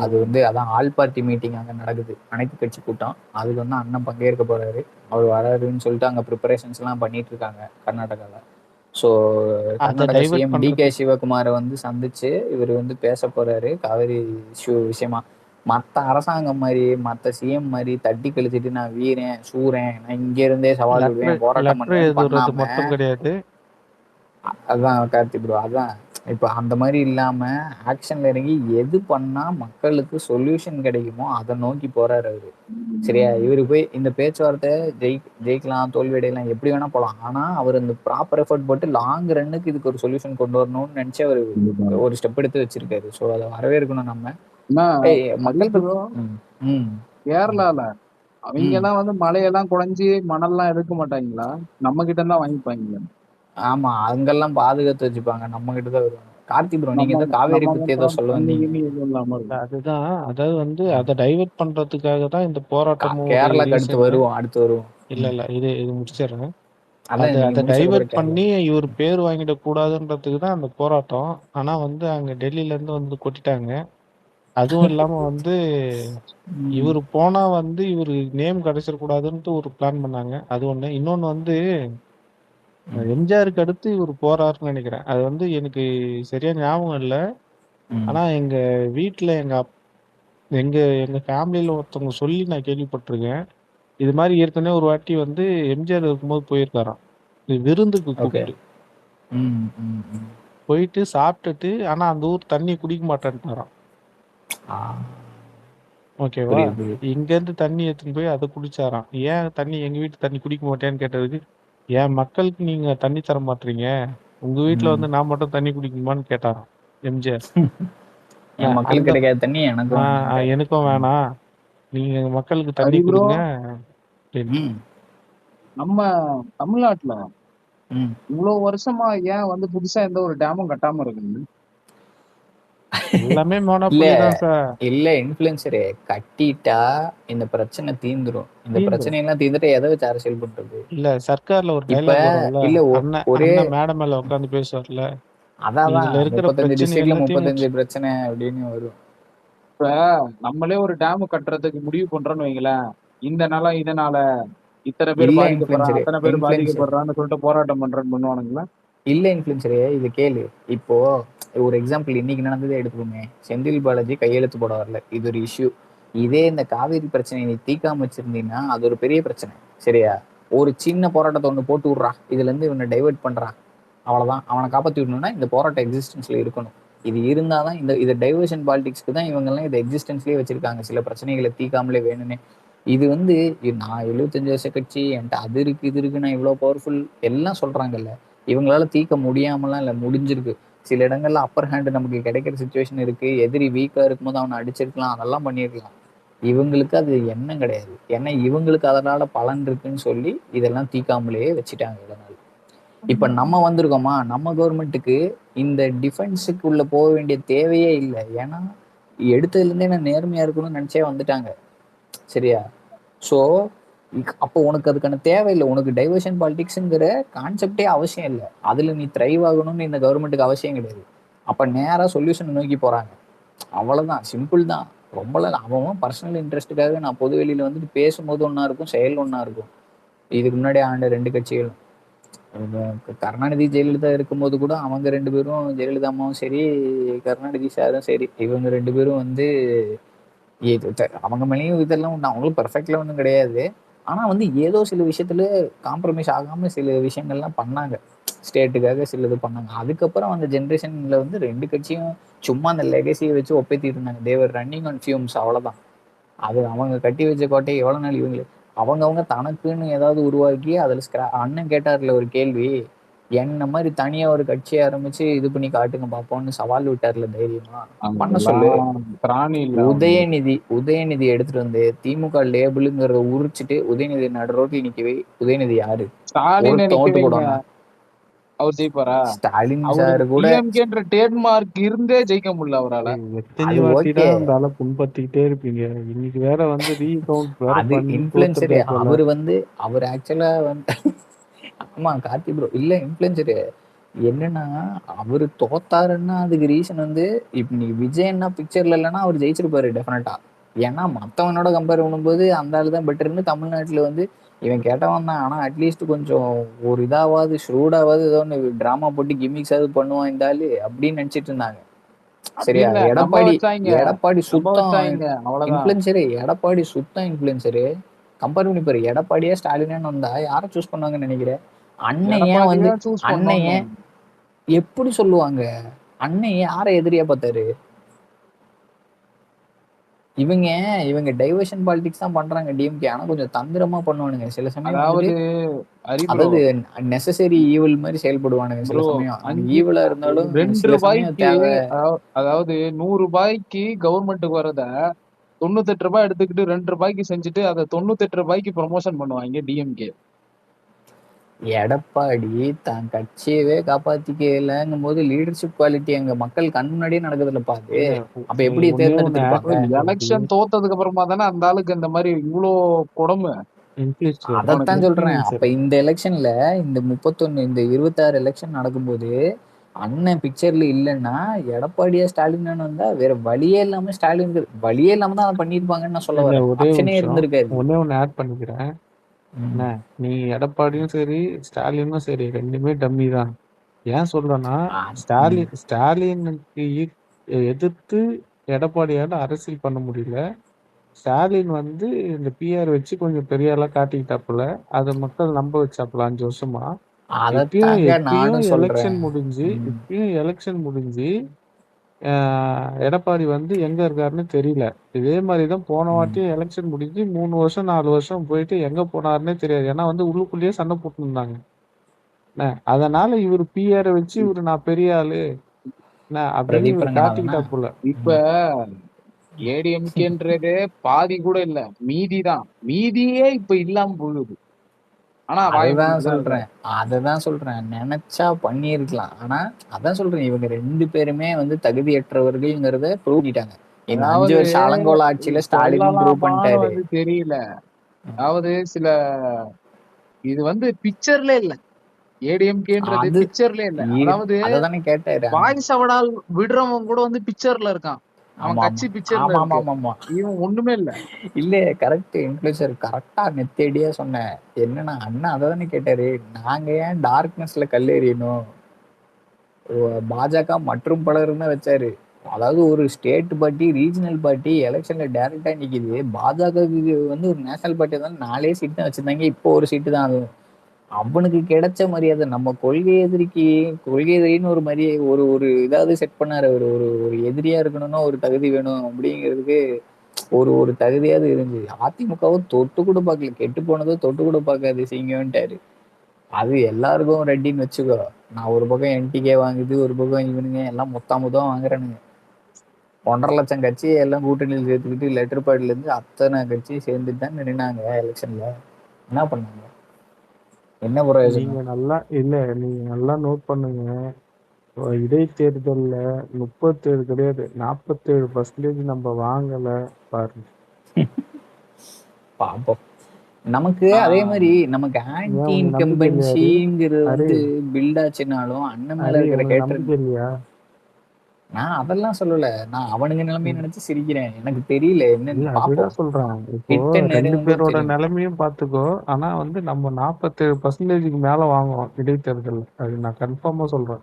அது வந்து அதான் ஆல் பார்ட்டி மீட்டிங் அங்க நடக்குது, அனைத்து கட்சி கூட்டம். அதுக்கு வந்து அண்ணன் பங்கேற்க போறாரு. அவர் வராருன்னு சொல்லிட்டு அங்க ப்ரிப்பரேஷன்ஸ் எல்லாம் பண்ணிட்டு இருக்காங்க கர்நாடகால. ஸோ அதை கர்நாடகா டைவர்ட் சிஎம் டிகே பண்றதுக்கு சிவகுமாரை வந்து சந்திச்சு இவர் வந்து பேச போறாரு காவேரி இஷ்யூ விஷயமா. மற்ற அரசாங்கம் மாதிரி, மற்ற சிஎம் மாதிரி தட்டி கழிச்சிட்டு நான் வீரேன் சூரேன், நான் இங்க இருந்தே சவால் விடுவேன், போராட்டம் லெட்டர் பண்ணுவேன் எழுதுறது பண்ணாம. மட்டும் கிடையாது. அதான் கார்த்தி ப்ரோ, அதான் இப்போ அந்த மாதிரி இல்லாம ஆக்ஷன்ல இறங்கி எது பண்ணா மக்களுக்கு சொல்யூஷன் கிடைக்குமோ அதை நோக்கி போறாரு அவரு. சரியா, இவரு போய் இந்த பேச்சுவார்த்தை ஜெயிக்கலாம் தோல்வியடையலாம் எப்படி வேணா போகலாம், ஆனா அவர் இந்த ப்ராப்பர் எஃபர்ட் போட்டு லாங் ரன்னுக்கு இதுக்கு ஒரு சொல்யூஷன் கொண்டு வரணும்னு நினைச்சு அவர் ஒரு ஸ்டெப் எடுத்து வச்சிருக்காரு. ஸோ அதை வரவேற்கணும் நம்ம. ஹரி மக்கள் ப்ரோ, ம் ம் கேரளால அவங்க ம் எல்லாம் வந்து மலையெல்லாம் குழஞ்சி மணல்லாம் எடுக்க மாட்டாங்களா? நம்ம கிட்ட தான் வாங்கிப்பாங்க. ஆமா, அங்கெல்லாம் பாதுகாத்து வச்சுப்பாங்க, நம்ம கிட்ட தான் வருவாங்க. கார்த்தி ப்ரோ, நீங்க ஏதோ காவேரி நம்ம பத்தி ஏதோ மட்டும் சொல்ல தண்ணி வந்தீங்க. கிண்ணி எதுவும் இல்லாம இருக்கும். அதுதான் அதாவது வந்து அதை டைவர்ட் பண்றதுக்காக தான் இந்த போராட்டமும் ஒரு கேரளாக்கு அடுத்து ரீசன். வருவோம், அடுத்து வருவோம். இல்ல இது முடிச்சிடுறேன். அதான் நீங்க அதை முடிச்ச டைவர்ட் பிறகு கேரளா. பண்ணி இவர் பேர் வாங்கிடக் கூடாதுன்றதுக்கு தான் அந்த போராட்டம். ஆனா வந்து அங்க டெல்லியில இருந்து வந்து கொட்டிட்டாங்க. அதுவும் இல்லாம வந்து இவர் போனா வந்து இவரு நேம் கிடைச்சிடக்கூடாதுன்ட்டு ஒரு பிளான் பண்ணாங்க. அது ஒண்ணு. இன்னொன்னு வந்து எம்ஜிஆருக்கு அடுத்து இவர் போறாருன்னு நினைக்கிறேன். அது வந்து எனக்கு சரியா ஞாபகம் இல்லை. ஆனா எங்க வீட்டுல எங்க எங்க ஃபேமிலியில ஒருத்தவங்க சொல்லி நான் கேள்விப்பட்டிருக்கேன். இது மாதிரி ஏற்கனவே ஒரு வாட்டி வந்து எம்ஜிஆர் இருக்கும்போது போயிருக்காராம், விருந்துக்கு ஓகே. கூப்பிட்டு. போயிட்டு சாப்பிட்டுட்டு ஆனா அந்த ஊர் தண்ணி குடிக்க மாட்டேன்ட்டாராம். ஓகேவா, புரியுது புரியுது. இங்க இருந்து தண்ணி எடுத்துன்னு போய் அதை குடிச்சாராம். ஏன் தண்ணி எங்க வீட்டு தண்ணி குடிக்க மாட்டேன்னு கேட்டதுக்கு, என் மக்களுக்கு நீங்க தண்ணி தர மாட்டீங்க, உங்க வீட்டுல வந்து நான் மட்டும் தண்ணி குடிக்கணுமான்னு கேட்டாராம் எம்ஜிஆர். என் மக்களுக்கு அந்த கிடைக்காத தண்ணி எனக்கு வேணான்ட்டாரு. எனக்கும் வேணாம், நீங்க எங்க மக்களுக்கு தண்ணி ஹரி ப்ரோ, கொடுங்க அப்படின்னு. நம்ம தமிழ்நாட்டுல ம். இவ்வளவு வருஷமா ஏன் வந்து புதுசா எந்த ஒரு டேமும் கட்டாம இருக்குங்க? எல்லாமே இல்ல மோனோபொலி தான் சார். இல்ல இன்ஃபுளுசரே, கட்டிட்டா இந்த பிரச்சனை தீந்துரும். இந்த தீந்துரும். பிரச்சனை எல்லாம் தீர்ந்துட்டு எதை வச்சு அரசியல் பண்றது? இல்ல சர்க்கார்ல ஒரு இப்ப டைலாக் வரும்ல, இல்ல ஒரே அண்ணன் மேடை மேல உட்காந்து பேசுவார்ல, அதான் இதுல இருக்கிற 35 பிரச்சனை டிஸ்ட்ரிக்ட்ல எல்லாத்தையும் 35 பிரச்சனை அப்படின்னு வரும். இப்ப நம்மளே ஒரு டேம் கட்டுறதுக்கு முடிவு பண்றோம்னு வைங்களேன், இந்த நிலம் இதனால இத்தனை பேர் இல்ல பாதிக்கப்படுறான், இன்ஃபுளுசரே, அத்தனை பேர் பாதிக்கப்படுறான்னு சொல்லிட்டு போராட்டம் பண்றேன்னு பண்ணுவானுங்களா? இல்ல இன்ஃப்ளூயன்சரு, இது கேளு. இப்போ ஒரு எக்ஸாம்பிள் இன்னைக்கு நடந்ததே எடுத்துக்கோமே. செந்தில் பாலாஜி கையெழுத்து போட வரல. இது ஒரு இஷ்யூ. இதே இந்த காவேரி பிரச்சனையை நீ தீர்க்காம வச்சிருந்தீன்னா அது ஒரு பெரிய பிரச்சனை. சரியா? ஒரு சின்ன போராட்டத்தை ஒன்று போட்டு விட்றா, இதுல இருந்து இவனை டைவர்ட் பண்றான், அவ்வளவுதான். அவனை காப்பாத்தி விடணும்னா இந்த போராட்டம் எக்ஸிஸ்டன்ஸ்ல இருக்கணும். இது இருந்தாதான் இது டைவர்ஷன் பாலிடிக்ஸ்க்கு தான் இவங்கெல்லாம் இதை எக்ஸிஸ்டன்ஸ்லயே வச்சிருக்காங்க, சில பிரச்சனைகளை தீர்க்காமலே வேணும்னே. இது வந்து நான் 75 வருஷ கட்சி, என்கிட்ட அது இருக்கு இது இருக்கு, நான் இவ்வளவு பவர்ஃபுல் எல்லாம் சொல்றாங்கல்ல. இவங்களால தீர்க்க முடியாமலாம் இல்லை, முடிஞ்சிருக்கு. சில இடங்கள்ல அப்பர் ஹேண்ட் நமக்கு கிடைக்கிற சுச்சுவேஷன் இருக்கு. எதிரி வீக்கா இருக்கும்போது அவனை அடிச்சிருக்கலாம், அதெல்லாம் பண்ணியிருக்கலாம். இவங்களுக்கு அது எண்ணம் கிடையாது. ஏன்னா இவங்களுக்கு அதனால பலன் இருக்குன்னு சொல்லி இதெல்லாம் தீர்க்காமலேயே வச்சுட்டாங்க இதனால. இப்ப நம்ம வந்திருக்கோமா, நம்ம கவர்மெண்ட்டுக்கு இந்த டிஃபென்ஸுக்கு உள்ள போக வேண்டிய தேவையே இல்லை. ஏன்னா எடுத்ததுல இருந்தே நான் நேர்மையா இருக்கணும்னு நினைச்சே வந்துட்டாங்க. சரியா? ஸோ அப்போ உனக்கு அதுக்கான தேவையில்லை. உனக்கு டைவர்ஷன் பாலிடிக்ஸுங்கிற கான்செப்டே அவசியம் இல்லை. அதுல நீ த்ரைவ் ஆகணும்னு இந்த கவர்மெண்ட்டுக்கு அவசியம் கிடையாது. அப்ப நேரா சொல்யூஷன் நோக்கி போறாங்க. அவ்வளவுதான், சிம்பிள் தான். ரொம்பலாம் அவன் பர்சனல் இன்ட்ரெஸ்ட்டுக்காக நான் பொது வெளியில வந்துட்டு பேசும்போது ஒன்றா இருக்கும், செயல் ஒன்றா இருக்கும். இதுக்கு முன்னாடி ஆண்ட 2 கட்சிகளும் கருணாநிதி ஜெயலலிதா இருக்கும்போது கூட அவங்க 2 பேரும், ஜெயலலிதா அம்மாவும் சரி, கருணாநிதி சாரும் சரி, இவங்க 2 பேரும் வந்து அவங்க மேலேயும் இதெல்லாம் ஒன்று, அவங்களும் பெர்ஃபெக்ட்ல ஒன்றும் கிடையாது. ஆனா வந்து ஏதோ சில விஷயத்துல காம்ப்ரமைஸ் ஆகாம சில விஷயங்கள்லாம் பண்ணாங்க, ஸ்டேட்டுக்காக சிலது பண்ணாங்க. அதுக்கப்புறம் அந்த ஜென்ரேஷன்ல வந்து 2 கட்சியும் சும்மா அந்த லெகசியை வச்சு ஒப்பேத்திட்டு இருந்தாங்க. தேவர் ரன்னிங் ஆன் ஃபியூம்ஸ், அவ்வளவுதான். அது அவங்க கட்டி வச்ச கோட்டையை எவ்வளவு நாள் இவங்க அவங்கவுங்க தனக்குன்னு ஏதாவது உருவாக்கி அதுல அண்ணன் கேட்டார்ல ஒரு கேள்வி, என்ன மாதிரி தனியா ஒரு கட்சியை ஆரம்பிச்சு இது பண்ணி காட்டுங்க பாப்போம்னு சவால் விட்டார்ல தைரியமா. பண்ண சொல்லு. பிராணி இல்ல. உதயநிதி எடுத்துட்டு வந்து திமுக லேபிளுங்கிறத உரிச்சிட்டு உதயநிதி நடு ரோட்டில் நிக்கவே. உதயநிதி யாரு? ஸ்டாலின் ஓட்டு போடுவாங்க. அவர் ஜெயிப்பாரா? ஸ்டாலின் சார் கூட டிஎம்கேன்ற ட்ரேட்மார்க் இருந்தே ஜெயிக்க முடியல அவரால. எத்தனை வாட்டி தான் அந்த ஆளை புண்படுத்திக்கிட்டே இருப்பீங்க. இன்னைக்கு வேற வந்து ரீகவுண்ட் வேற அது பண்ணி இன்ஃப்ளூயன்சரு. தோத்துருக்காப்புல. அவர் ஆக்சுவலா வந்து ஆமா கார்த்தி ப்ரோ இல்ல இன்ஃப்ளூயன்சரு. என்னன்னா அவரு தோத்தாருன்னா அதுக்கு ரீசன் வந்து இப்ப நீ விஜயன்னா பிக்சர்ல இல்லைன்னா அவர் ஜெயிச்சிருப்பாரு டெஃபினட்டா. ஏன்னா மத்தவனோட கம்பேர் பண்ணும்போது அந்த ஆளு தான் பெட்டர்னு தமிழ்நாட்டுல வந்து இவன் கேட்டவன் தான். ஆனா அட்லீஸ்ட் கொஞ்சம் ஒரு இதாவது ஷ்ரூடாவது ஏதோ ஒன்று டிராமா போட்டு கிமிக்ஸாவது பண்ணுவான் இந்த ஆளு அப்படின்னு நினைச்சிட்டு இருந்தாங்க. சரியா? எடப்பாடி சுத்தம் இன்ஃப்ளூயன்சரு. எடப்பாடி சுத்தம் இன்ஃப்ளூயன்சரு. கம்பேர் பண்ணி பாரு, எடப்பாடியா ஸ்டாலினான்னு வந்தா யாரை சூஸ் பண்ணுவாங்கன்னு நினைக்கிறேன்? அண்ணன் வந்து அண்ணன் எப்படி சொல்லுவாங்க? அண்ணன் யாரை எதிரியா பார்த்தாரு? இவங்க டைவர்ஷன் பாலிடிக்ஸ் தான் பண்றாங்க டிஎம்கே. ஆனா கொஞ்சம் தந்திரமா பண்ணுவானுங்க சில சமயம். அதாவது நெசசரி ஈவில் மாதிரி செயல்படுவானுங்க சில சமயம். ஈவிலா இருந்தாலும் 2 ரூபாய்க்கு, அதாவது 100 ரூபாய்க்கு கவர்மெண்ட்டுக்கு வரத 98 ரூபாய் எடுத்துக்கிட்டு 2 ரூபாய்க்கு செஞ்சுட்டு அதை 98 ரூபாய்க்கு ப்ரொமோஷன் பண்ணுவாங்க டிஎம்கே. எடப்பாடி தான் கட்சியவே காப்பாத்திக்கலங்கும் போது லீடர்ஷிப் குவாலிட்டி எங்க மக்கள் கண் முன்னாடியே நடக்குதுல பாது. அப்ப எப்படி தேர்ந்தெடுத்திருப்பாங்க? எலெக்ஷன் தோத்ததுக்கு அப்புறமா தானே அந்த ஆளுக்கு இந்த மாதிரி இவ்வளோ கொடுமை. அதத்தான் சொல்றேன். அப்ப இந்த எலெக்ஷன்ல இந்த 31 இந்த 26 எலெக்ஷன் நடக்கும்போது அண்ணன் பிக்சர்ல இல்லைன்னா எடப்பாடியா ஸ்டாலின் வந்தா வேற வழியே இல்லாம ஸ்டாலின் வழியே இல்லாம தான் அதை பண்ணிருப்பாங்கன்னு நான் சொல்ல வரேன். ஆப்ஷனே இருந்திருக்காரு. ஒன்னே ஒன்னு ஆட் பண்ணிக்கிறேன். என்ன நீ எடப்பாடியும் சரி ஸ்டாலினும் சரி 2மே டம்மி தான். ஏன் சொல்றேன்னா ஸ்டாலினுக்கு எதிர்த்து எடப்பாடியால அரசியல் பண்ண முடியல. ஸ்டாலின் வந்து இந்த பிஆர் வச்சு கொஞ்சம் பெரிய ஆளா காட்டிக்கிட்டாப்புல, அதை மக்கள் நம்ப வச்சாப்புல 5 வருஷமா. இப்பயும் எலெக்ஷன் முடிஞ்சு எடப்பாடி வந்து எங்க இருக்காருன்னு தெரியல. இதே மாதிரிதான் போன வாட்டியும் எலெக்ஷன் முடிஞ்சு 3 வருஷம் 4 வருஷம் போயிட்டு எங்க போனாருன்னே தெரியாது. ஏன்னா வந்து உள்ளுக்குள்ளேயே சண்டை போட்டு இருந்தாங்க. அதனால இவரு பிஆர் வச்சு இவரு நான் பெரிய ஆளு அப்படின்னு இவரு காட்டிக்கிட்டாப்புல. இப்ப ஏடிஎம்கேன்றதே பாதி கூட இல்ல, மீதிதான். மீதியே இப்ப இல்லாம போகுது. ஆனா அததான் சொல்றேன் நினைச்சா பண்ணிருக்கலாம். ஆனா அதான் சொல்றேன் இவங்க 2 பேருமே வந்து தகுதியற்றவர்கள்ங்கிறத ப்ரூவ் பண்ணிட்டாங்க. இந்த 5 வருஷம் அலங்கோல ஆட்சியில ஸ்டாலின் ப்ரூவ் பண்ணிட்டாரு. தெரியல. அதாவது சில இது வந்து பிக்சர்ல இல்ல, ஏடிஎம்கேன்றது பிக்சர்ல இல்ல. அதாவது அததானே கேட்டாரு, வாய்ஸ் அவடால் விடுறவன் கூட வந்து பிக்சர்ல இருக்கான். அவன் கட்சி பிக்சர்ல இருக்கு. இவன் ஒண்ணுமே இல்ல. இல்ல கரெக்ட் இன்ஃப்ளூயன்சர் கரெக்டா நெத்தேடியா சொன்னேன். என்னன்னா அண்ணா அததானே கேட்டாரு, நாங்க ஏன் டார்க்னஸ்ல கல்லெறியணும், பாஜக மற்றும் பலருன்னு வச்சாரு. அதாவது ஒரு ஸ்டேட் பார்ட்டி, ரீஜனல் பார்ட்டி எலெக்ஷன்ல டைரக்டா நிக்குது. பாஜகவுக்கு வந்து ஒரு நேஷனல் பார்ட்டி தான் 4 சீட் தான் வச்சிருந்தாங்க. இப்போ ஒரு சீட்டு தான். அது அவனுக்கு கிடைச்ச மரியாதை. நம்ம கொள்கை எதிரிக்கு கொள்கை எதிரின்னு ஒரு மரியாதை ஒரு ஒரு இதாவது செட் பண்ணாரு. ஒரு ஒரு ஒரு எதிரியா இருக்கணும்னா ஒரு தகுதி வேணும் அப்படிங்கிறதுக்கு ஒரு ஒரு தகுதியாவது இருந்துச்சு. அதிமுகவும் தொட்டு கூட பார்க்கல. கெட்டு போனதோ தொட்டு கூட பார்க்காது செய்யுங்கன்ட்டாரு. அது எல்லாருக்கும் ரெட்டின்னு வச்சுக்கோ. நான் ஒரு பக்கம் என்டிகே வாங்குது, ஒரு பக்கம் இவனுங்க எல்லாம் மொத்தம் வாங்குறானுங்க. 1,50,000 கட்சியை எல்லாம் கூட்டணியில் சேர்த்துக்கிட்டு லெட்டர் பேட்ல இருந்து அத்தனை கட்சி சேர்ந்துட்டு தான் நின்னாங்க எலெக்ஷன்ல. என்ன பண்ணாங்க? என்ன பிரயோஜனம்? நீங்க நல்லா நோட் பண்ணுங்க. இடைத்தேர்தல்ல 37 கிடையாது, 47% நம்ம வாங்கல பாருங்க. பாப்போம். நமக்கு அதே மாதிரி நமக்கு ஆன்டி இன்கம்பன்சிங்கிறது வந்து பில்ட் ஆச்சுனாலும் அண்ணன் மேல இருக்கிற கேட்டர் இல்லையா? நான் அதெல்லாம் சொல்லல. நான் அவனுங்க நிலைமையை நினைச்சு சிரிக்கிறேன். எனக்கு தெரியல என்னன்னு அதுதான் சொல்றேன். இப்போ 2 பேரோட நிலைமையும் பாத்துக்கோ. ஆனா வந்து நம்ம 47% மேல வாங்குவோம் இடைத்தேர்தல். அது நான் கன்ஃபார்மா சொல்றேன்.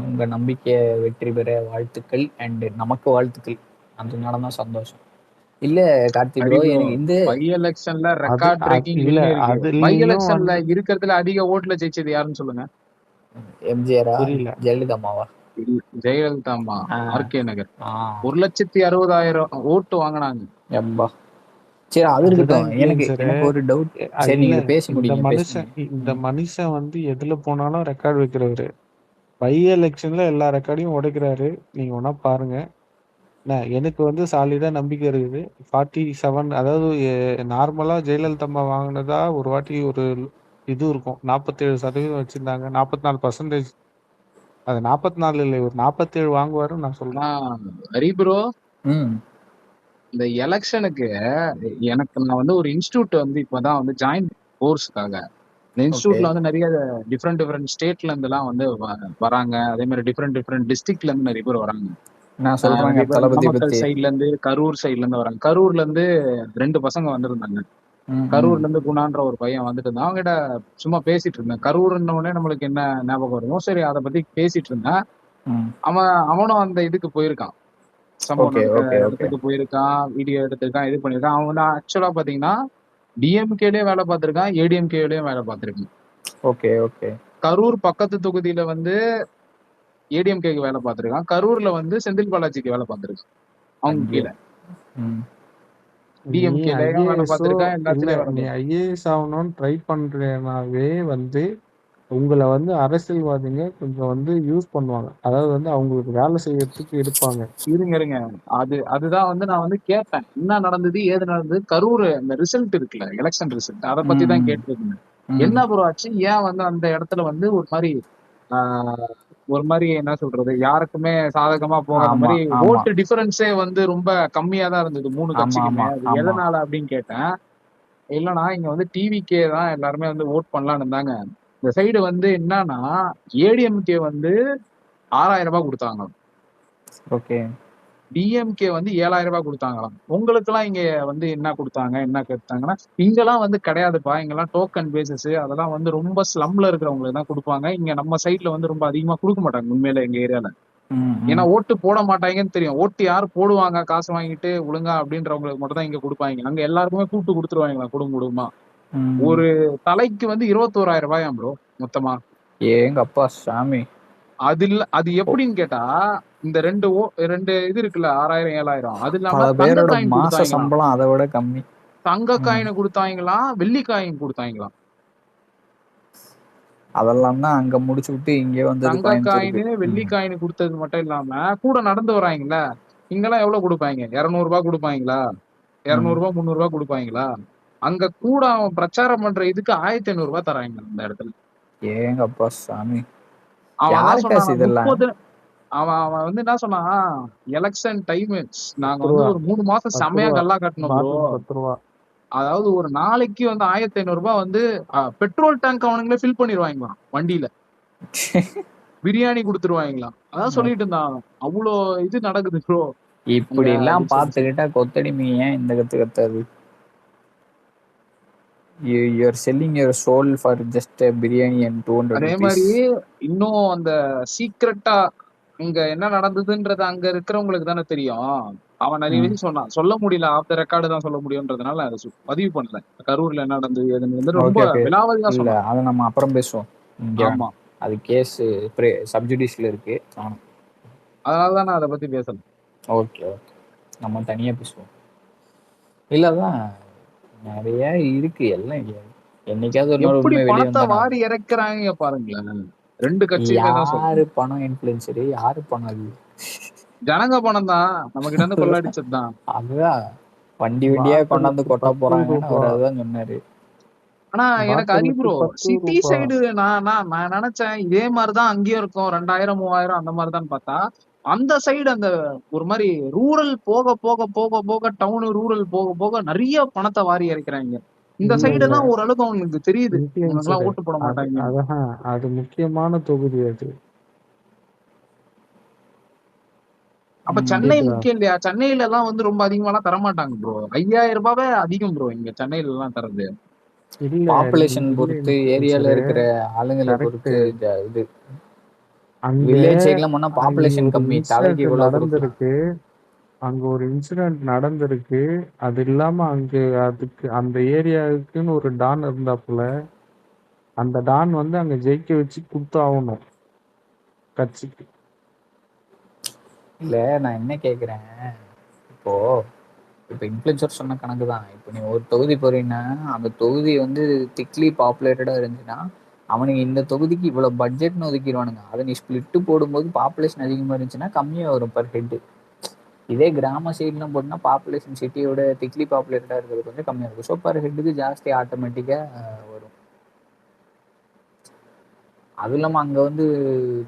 உங்க நம்பிக்கை வெற்றி பெற வாழ்த்துக்கள் அண்ட் நமக்கு வாழ்த்துக்கள். அதனால தான் சந்தோஷம். இல்ல கார்த்தி ப்ரோ, எனக்கு இந்த பை எலெக்ஷன்ல ரெக்கார்ட் பிரேக்கிங் இல்ல. பை எலெக்ஷன்ல இருக்கிறதுல அதிக ஓட்ல ஜெயிச்சது யாருன்னு சொல்லுங்க. எம்ஜிஆரா? ஜெயலலிதா அம்மாவா? ஜெயலலிதா அம்மா. ஆர்கே நகர் 1,60,60,000 ஓட்டு வாங்கினாங்க. எப்பா சரி, அது இருக்கட்டும். எனக்கு ஒரு டவுட். சரி, நீங்க பேசி முடியுங்க. இந்த மனுஷன் வந்து எதுல போனாலும் ரெக்கார்ட் வைக்கிறவரு. பை எலெக்ஷன்ல எல்லா ரெக்கார்டையும் உடைக்கிறாரு. நீங்க ஒன்னா பாருங்க. எனக்கு வந்து சாலிடா நம்பிக்கை இருக்குது. 47, அதாவது நார்மலா ஜெயலலிதா அம்மா வாங்கினதா ஒரு வாட்டி ஒரு இது இருக்கும். 47% வச்சிருந்தாங்க. 44%. அது 44 இல்லை, ஒரு 47 வாங்குவாருன்னு நான் சொல்றேன். ஹரி ப்ரோ, இந்த எலெக்ஷனுக்கு நான் வந்து ஒரு இன்ஸ்டியூட் வந்து இப்பதான் வந்து ஜாயின் கோர்ஸ்க்காக. இந்த இன்ஸ்டியூட்ல வந்து நிறைய டிஃப்ரெண்ட் ஸ்டேட்ல இருந்து எல்லாம் வந்து வராங்க. அதே மாதிரி டிஃப்ரெண்ட் டிஸ்ட்ரிக்ட்ல இருந்து நிறைய பேர் வராங்க. நான் சொல்றேன், நாமக்கல் சைட்ல இருந்து, கரூர் சைட்ல இருந்து வராங்க. கரூர்ல இருந்து 2 பசங்க வந்திருந்தாங்க. கரூர்ல இருந்து குணான்ற ஒரு பையன் வந்துட்டு இருந்தான். அவங்ககிட்ட சும்மா பேசிட்டு இருந்தேன். கரூர்ன உடனே நம்மளுக்கு என்ன ஞாபகம் வருமோ சரி அதை பத்தி பேசிட்டு இருந்தேன். அவனும் அந்த இதுக்கு போயிருக்கான், சம்பவம் இடத்துக்கு போயிருக்கான், வீடியோ எடுத்திருக்கான், இது பண்ணிருக்கான். அவன் வந்து ஆக்சுவலா பாத்தீங்கன்னா டிஎம்கேலயே வேலை பார்த்திருக்கான், ஏடிஎம்கேலயும் வேலை பார்த்திருக்கான். கரூர் பக்கத்து தொகுதியில வந்து ஏடிஎம்கேக்கு வேலை பார்த்திருக்கான். கரூர்ல வந்து செந்தில் பாலாஜிக்கு வேலை பார்த்திருக்கான். அவங்க கீழே டிஎம்கேல வேலை பார்த்திருக்கான். எல்லாத்துலயும் நீ ஐஏஎஸ் ஆகணும்னு ட்ரை பண்றேனாவே வந்து உங்களை வந்து அரசியல்வாதிங்க கொஞ்சம் வந்து யூஸ் பண்ணுவாங்க. அதாவது வந்து அவங்களுக்கு வேலை செய்யறதுக்கு எடுப்பாங்க. இருங்க அதுதான் வந்து நான் வந்து கேட்டேன், என்ன நடந்தது ஏது நடந்தது. கரூர் அந்த ரிசல்ட் இருக்குல்ல, எலெக்ஷன் ரிசல்ட், அதை பத்தி தான் கேட்டிருக்கேன். என்ன ப்ரோ ஆச்சு, ஏன் வந்து அந்த இடத்துல வந்து ஒரு மாதிரி என்ன சொல்றது, யாருக்குமே சாதகமா போகாத மாதிரி ஓட்டு டிஃபரன்ஸே வந்து ரொம்ப கம்மியா தான் இருந்தது 3 கட்சிக்குமே. அது எதனால அப்படின்னு கேட்டேன். இல்லைன்னா இங்க வந்து டிவிக்கே தான் எல்லாருமே வந்து ஓட் பண்ணலான்னு இருந்தாங்க. இந்த சைடு வந்து என்னன்னா ஏடிஎம்கே வந்து 6,000 ரூபாய் கொடுத்தாங்க. டிஎம்கே வந்து 7,000 ரூபாய் கொடுத்தாங்களாம். உங்களுக்கு எல்லாம் இங்க வந்து என்ன கொடுத்தாங்க, என்ன கேட்டாங்கன்னா, இங்கெல்லாம் வந்து கிடையாதுப்பா, இங்கெல்லாம் டோக்கன் பேசிஸ், அதெல்லாம் வந்து ரொம்ப ஸ்லம்ல இருக்கிறவங்களுக்கு தான் கொடுப்பாங்க. இங்க நம்ம சைட்ல வந்து ரொம்ப அதிகமா கொடுக்க மாட்டாங்க உண்மையில எங்க ஏரியால. ஏன்னா ஓட்டு போட மாட்டாங்கன்னு தெரியும். ஓட்டு யாரு போடுவாங்க காசு வாங்கிட்டு ஒழுங்கா அப்படின்றவங்களுக்கு மட்டும் தான் இங்க கொடுப்பாங்க. அங்க எல்லாருக்குமே கூப்பிட்டு கொடுத்துருவாங்களா குடும்பமா. ஒரு தலைக்கு வந்து 21,000 ரூபாயாம் ப்ரோ மொத்தமா. ஏங்க அப்பா சாமி. அது எப்படின்னு கேட்டா, இந்த ரெண்டு இது இருக்குல்ல, 6,000 7,000, அது இல்லாம தங்க காயின் மாச சம்பளம் அதை விட கம்மி. தங்க காயின் கொடுத்தாங்களாம், வெள்ளி காயின் கொடுத்தாங்களாம். அதெல்லாம் தான் அங்க முடிச்சு விட்டு இங்க வந்து தங்க காயின் வெள்ளி காயின் கொடுத்தது மட்டும் இல்லாம கூட நடந்து வராங்கல்ல, இங்கெல்லாம் எவ்வளவு கொடுப்பாங்க, 200 ரூபாய் கொடுப்பாங்களா, 200 ரூபாய் 300 ரூபாய் கொடுப்பாங்களா. அங்க கூட அவன் பிரச்சாரம் பண்ற இதுக்கு 1,500 ரூபாய் தராங்க அந்த இடத்துல. ஏங்க அப்பா சாமி. அவன் வந்து என்ன சொன்னா, எலெக்ஷன் டைம் நாங்க வந்து ஒரு 3 மாசம் செம்மையா கல்லா கட்டணும் ப்ரோ. அதாவது ஒரு நாளைக்கு வந்து 1,500 ரூபாய் வந்து பெட்ரோல் டேங்க் அவனுங்களே ஃபில் பண்ணிடுவாங்களாம் வண்டியில. பிரியாணி கொடுத்துருவாங்களாம். அதான் சொல்லிட்டு இருந்தான். அவ்வளோ இது நடக்குது ப்ரோ. இப்படி எல்லாம் பாத்துக்கிட்டா கொத்தடிமை ஏன் இந்த கத்து கத்தாது? you're selling your soul for just a biryani and 200 அதே rupees. மாதிரி இன்னும் அந்த சீக்கிரட்டா இங்க என்ன நடந்ததுன்றது அங்க இருக்கிறவங்களுக்கு தானே தெரியும். அவன் நிறைய விஷயம் சொன்னான், சொல்ல முடியல, ஆஃப் த ரெக்கார்டு தான் சொல்ல முடியும்ன்றதுனால அதை பதிவு பண்ணல. கரூர்ல என்ன நடந்தது எதுன்னு வந்து ரொம்ப ஓகே ஓகே விலாவரியா இல்ல சொன்னான். அதை நம்ம அப்புறம் பேசுவோம். இங்க ஆமா, அது கேஸ் சப்ஜுடிஷியல் இருக்கு. அதனாலதான் நான் அதை பத்தி பேசல. ஓகே ஓகே நம்ம தனியா பேசுவோம். இல்லதான் நிறைய இருக்கு எல்லாம். என்னைக்காவது ஒரு நாள் எப்படி உண்மை வெளியே பணத்தை வந்தா வாரி இறக்குறாங்க பாருங்களேன். ரெண்டு கட்சியுமே தான் சொல்றேன். யாரு பணம் இன்ஃபுளுசரு, யாரு பணம் அது? ஜனங்க பணம் தான், நம்ம கிட்ட இருந்து கொள்ளடிச்சது தான். அதுதான் வண்டி வண்டியா கொண்டாந்து கொட்ட போறாங்கன்னு அவர் அதுதான் சொன்னாரு. ஆனா எனக்கு அறிவுரோ சிட்டி ரூபாய். சைடு நான் நினைச்சேன் இதே மாதிரிதான் அங்கேயும் இருக்கும், 2000 3000 அந்த மாதிரிதான் பார்த்தா அந்த சைடு அந்த ஒரு மாதிரி ரூரல் போக போக போக போக டவுனு ரூரல் போக போக நிறைய பணத்தை வாரி இறைக்கிறாங்க. இந்த இல்ல, சைடு இல்ல. எல்லாம் ஓரளவுக்கு அவங்களுக்கு தெரியுது Influencer. இவனுக்கெல்லாம் ஓட்டு போட மாட்டாங்க. அதான் அது முக்கியமான தொகுதி அது. அப்ப சென்னை கேக்குதா? முக்கியம் இல்லையா? சென்னையில எல்லாம் வந்து ரொம்ப அதிகமாலாம் தரமாட்டாங்க ப்ரோ. 5000 ரூபாவே அதிகம் ப்ரோ இங்க சென்னையில எல்லாம் தரது. இல்ல பாப்புலேஷன் இல்ல பொறுத்து, influencer. ஏரியால இருக்கிற ஆளுங்களை Correct. பொறுத்து இது அங்க வில்லேஜ் சைட்லாம் போனா அங்க பாப்புலேஷன் ஒரு கம்மி, தலைக்கு இன்சிடென்ட் இவ்வளவு கொடுக்கலாம். நடந்திருக்கு. அங்க ஒரு இன்சிடென்ட் நடந்திருக்கு. அது இல்லாம அங்க அதுக்கு அந்த ஏரியாவுக்குன்னு ஒரு டான் இருந்தாப்புல. அந்த டான் வந்து அங்க ஜெயிக்க வச்சு கொடுத்தாகணும் கட்சிக்கு. இல்ல நான் என்ன கேக்குறேன், இப்போ இன்ஃபுளுசர் சொன்ன கணக்கு தான். இப்போ நீ ஒரு தொகுதி போறீங்கன்னா அந்த தொகுதி வந்து திக்லி பாப்புலேட்டடா இருந்துச்சுன்னா அவனுக்கு இந்த தொகுதிக்கு இவ்வளவு பட்ஜெட்னு ஒதுக்கிடுவானுங்க. அதை நீ ஸ்பிளிட்டு போடும்போது பாப்புலேஷன் அதிகமா இருந்துச்சுன்னா கம்மியா வரும் பர் ஹெட். இதே கிராம சைட்லாம் போட்டுனா பாப்புலேஷன் சிட்டியோட திக்லி பாப்புலேட்டடா இருக்கிறது கொஞ்சம் கம்மியா இருக்கும். ஸோ பர் ஹெட்டுக்கு ஜாஸ்தி ஆட்டோமேட்டிக்கா வரும். அது இல்லாம அங்க வந்து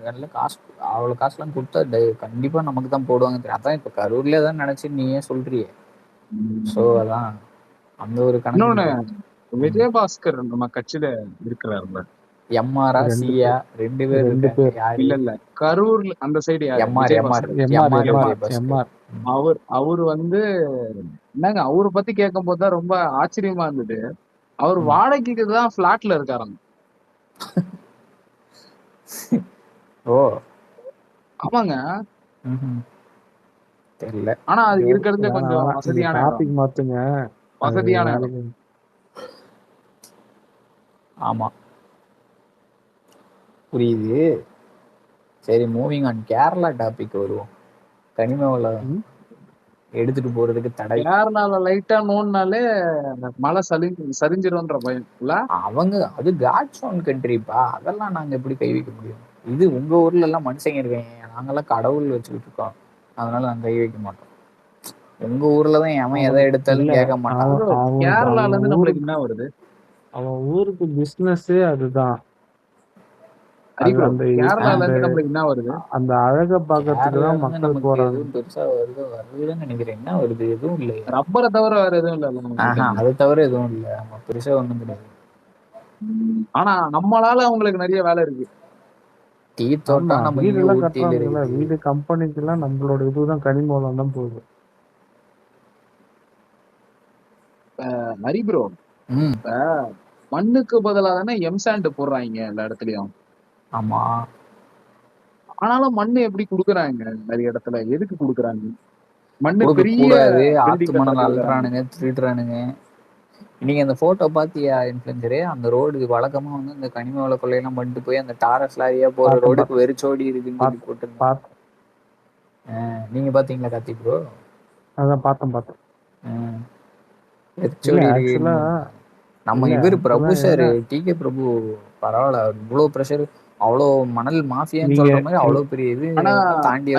நல்ல காசு, அவ்வளவு காசுலாம் கொடுத்தா கண்டிப்பா நமக்கு தான் போடுவாங்க. அதான் இப்ப கரூர்ல தான் நினைச்சு நீ ஏன் சொல்றியே. சோ அதான் அந்த ஒரு இன்னொன்னு கணக்கு. விஜயபாஸ்கர் நம்ம கட்சியில இருக்கிறாருல, எம்ஆரா சியா ரெண்டு பேர் ரெண்டு இருக்காங்க. பேர். யாரு? இல்ல இல்ல கரூர்ல அந்த சைடு யாரு? MR MR Vijayabaskar. MR Vijayabaskar. அவரு வந்து என்னங்க அவரை பத்தி கேட்கும் போதுதான் ரொம்ப ஆச்சரியமா இருந்தது. அவர் வாடகைக்கு தான் பிளாட்ல இருக்காராம். ஓ ஆமாங்க. தெரியல. ஆனா அது இருக்கிறது கொஞ்சம் வசதியான இடம். டாபிக் மாத்துங்க. வசதியான இடம். ஆமா புரியுது. சரி, மூவிங் ஆன். கேரளா டாபிக் வருவோம். கனிம வளம் எடுத்துட்டு போறதுக்கு தடை. கேரளால லைட்டா நோன்னாலே மழை சரிஞ்சிரும்ன்ற பயம் இல்ல. அவங்க அது காட்ஸ் ஓன் கண்ட்ரிப்பா, அதெல்லாம் நாங்க எப்படி கை வைக்க முடியும்? இது உங்க ஊர்ல எல்லாம் மனுஷங்க இருக்காங்க, நாங்கெல்லாம் கடவுள் வச்சுக்கிட்டு இருக்கோம், அதனால நாங்க கை வைக்க மாட்டோம். உங்க ஊர்லதான் எவன் எதை எடுத்தாலும் கேட்க மாட்டான். கேரளால இருந்து நம்மளுக்கு என்ன வருது? அவன் ஊருக்கு பிசினஸ் அதுதான். கேரளால இருந்து நம்மளுக்கு என்ன வருது? அந்த அழக பாக்கிறதுக்கு தான் மக்கள் போறாங்க. பெருசா வருதுன்னு நினைக்கிறேன். என்ன வருது? எதுவும் இல்லை. ரப்பரை தவிர வேற எதுவும் இல்ல. அதை தவிர எதுவும் இல்லை. பெருசா ஒண்ணும் கிடையாது. ஆனா நம்மளால அவங்களுக்கு நிறைய வேலை இருக்கு. டீ தோட்டம் நம்ம வீடு கம்பெனிக்கு எல்லாம் நம்மளோட இதுதான் கனிமூலம் தான் போகுது. ஹரி ப்ரோ, மண்ணுக்கு பதிலா தானே எம்சாண்ட் போடுறாங்க எல்லா இடத்துலயும். ஆமா, ஆனாலும் மண்ணு எப்படி குடுக்குறாங்க நிறைய இடத்துல? எதுக்கு குடுக்குறாங்க மண்ணு? பெரிய ஆத்து மணல் அள்ளுறானுங்க, திருடுறானுங்க. நீங்க அந்த போட்டோ பாத்தியா இன்ஃபுளுசரே? அந்த ரோடு வழக்கமா வந்து இந்த கனிம வள கொள்ளையெல்லாம் பண்ணிட்டு போய் அந்த டாரஸ் லாரியா போற ரோடுக்கு வெறிச்சோடி இருக்குன்னு சொல்லி போட்டு. நீங்க பாத்தீங்களா கார்த்தி ப்ரோ? அதான் பார்த்தேன். நம்ம இவரு பிரபு சார், டிகே பிரபு பரவாயில்ல. இவ்வளவு பிரஷர், அவ்வளவு மணல் மாஃபியான்னு சொல்ற மாதிரி அவ்வளவு பெரிய இது தாண்டி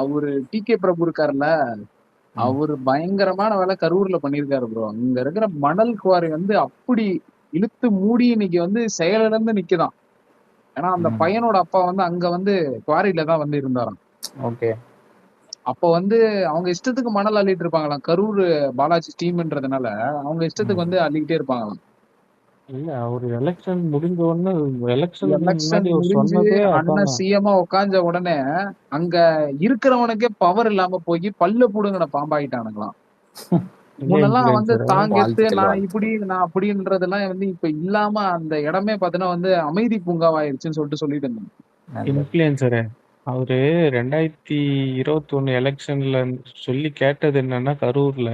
அவரு டிகே பிரபு இருக்காருல்ல, அவரு பயங்கரமான வேலை கரூர்ல பண்ணிருக்காரு ப்ரோ. இங்க இருக்கிற மணல் குவாரி வந்து அப்படி இழுத்து மூடி இன்னைக்கு வந்து செயலிழந்து நிக்குதான். ஏன்னா அந்த பையனோட அப்பா வந்து அங்க வந்து குவாரியில தான் வந்து இருந்தாராம். ஓகே. அப்ப வந்து அவங்க இஷ்டத்துக்கு மணல் அள்ளிட்டு இருப்பாங்களாம். கரூர் பாலாஜி டீம்ன்றதுனால அவங்க இஷ்டத்துக்கு வந்து அள்ளிக்கிட்டே இருப்பாங்களாம். இல்ல ஒரு எலெக்ஷன் முடிஞ்ச உடனே அண்ணன் சிஎம்மா உட்கார்ந்த உடனே அங்க இருக்கிறவனுக்கே பவர் இல்லாம போய் பல்ல புடுங்கின பாம்பாயிட்டானுங்களாம். எங்க முன்னெல்லாம் வந்து இன்ஃப்ளூயன்சரு தாங்கெத்து வாழ்த்துக்கள் நான் வாழ்த்துக்கள். இப்படி நான் அப்படின்றதெல்லாம் வந்து இப்ப இல்லாம அந்த இடமே பாத்தீங்கன்னா வந்து அமைதி பூங்காவாயிருச்சுன்னு சொல்லிட்டு இருந்தாங்க. நல்லது. இன்ஃப்ளூயன்சரு அவரு 2021 எலெக்ஷன்ல சொல்லி கேட்டது என்னன்னா கரூர்ல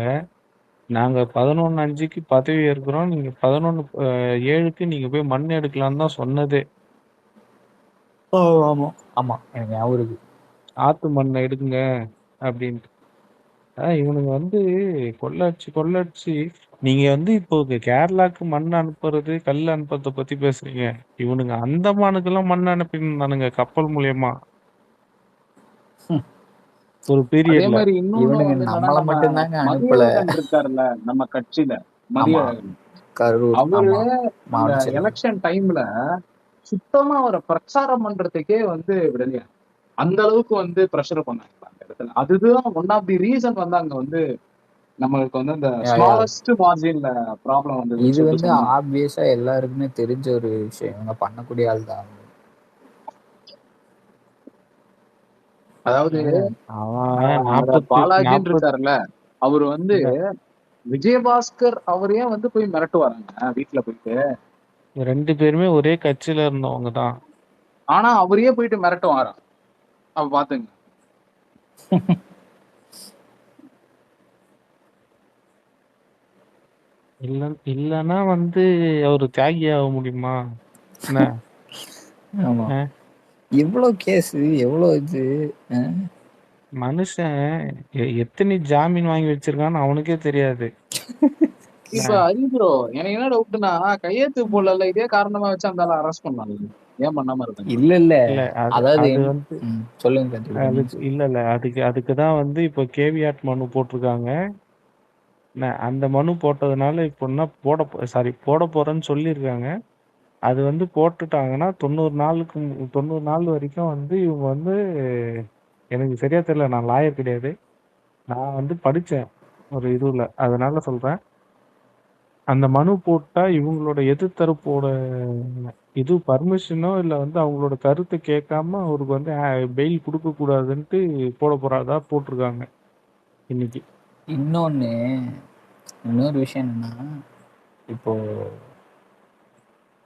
நாங்க 11/5க்கு பதவி ஏற்கிறோம், நீங்க 11/7க்கு நீங்க போய் மண் எடுக்கலாம்னு தான் சொன்னதே. ஆமா ஆமா எனக்கு ஞாபகம் இருக்கு. ஆத்து மண்ணை எடுங்க அப்படின்ட்டு. இவனுங்க வந்து கொள்ளடிச்சு நீங்க வந்து இப்போ கேரளாக்கு மண் அனுப்புறது கல் அனுப்புறத பத்தி பேசுறீங்க. இவனுங்க அந்தமானுக்கெல்லாம் மண் அனுப்பினானுங்க கப்பல் மூலியமா ஒரு அதே பீரியட்ல. மாதிரி இன்னொன்னு இவனுங்க வந்து என்னன்னா நம்மள நம்ம மட்டும்தாங்க அனுப்பல. மதியழகன் இருக்காருல்ல நம்ம கட்சியில ஆமா மதியழகன் கரூர் அவரு ஆமா அந்த மாவட்ட செயலர். எலெக்ஷன் டைம்ல சுத்தமா அவரை பிரச்சாரம் பண்றதுக்கே வந்து விடலையா. அந்த அளவுக்கு வந்து ப்ரெஷர் பண்ணாங்க அந்த இடத்துல. அதுதான் ஒன் ஆஃப் தி ரீசன் வந்து அங்க வந்து நம்மளுக்கு வந்து அந்த யா, யா. ஸ்மாலஸ்ட் மார்ஜின்ல ப்ராப்ளம் வந்ததுன்னு இது சொல்லிட்டு வந்து சொன்னாங்க. ஆப்வியஸா எல்லாருக்குமே தெரிஞ்ச ஒரு விஷயம். இவங்க பண்ணக்கூடிய ஆள் தான். அதாவது அவன் அந்த பாலாஜின்னு இருக்காருல்ல அவரு வந்து விஜயபாஸ்கர் அவரையே வந்து போய் மிரட்டுவாராங்க வீட்டுல போயிட்டு. 2 பேருமே ஒரே கட்சியில இருந்தவங்க தான். ஆனா அவரையே போயிட்டு மிரட்டுவாராம். அப்ப பாத்துங்க. இல்லன்னா வந்து அவரு தியாகி ஆக முடியுமா என்ன? ஆமா ஆ? எவ்வளவு கேஸ் எவ்வளவு இது. மனுஷன் எத்தனை ஜாமீன் வாங்கி வச்சிருக்கான்னு அவனுக்கே தெரியாது. இப்ப அறிவுரோ எனக்கு என்ன டவுட்னா கையெழுத்து போடல இதே காரணமா வச்சு அந்த அரெஸ்ட் பண்ணாங்க. ஏன் பண்ணாம இருக்காங்க? இல்ல இல்ல இல்ல அதாவது அது வந்து சொல்லுங்க கார்த்திக். இல்ல அதுக்கு தான் வந்து இப்போ கேவியாட் மனு போட்டிருக்காங்க. அந்த மனு போட்டதுனால இப்போ என்ன போட போறேன்னு சொல்லியிருக்காங்க. அது வந்து போட்டுட்டாங்கன்னா 90 நாள் வரைக்கும் வந்து இவங்க வந்து எனக்கு சரியா தெரியல, நான் லாயர் கிடையாது. நான் வந்து படிச்சேன் ஒரு இதுல, அதனால சொல்றேன். அந்த மனு போட்டா இவங்களோட எதிர்த்தரப்போட இது பர்மிஷனோ இல்ல வந்து அவங்களோட கருத்தை கேட்காம அவருக்கு வந்து பெயில் கொடுக்க கூடாதுன்ட்டு போட போறாதா போட்டிருக்காங்க இன்னைக்கு. இன்னொரு விஷயம் என்னன்னா, இப்போ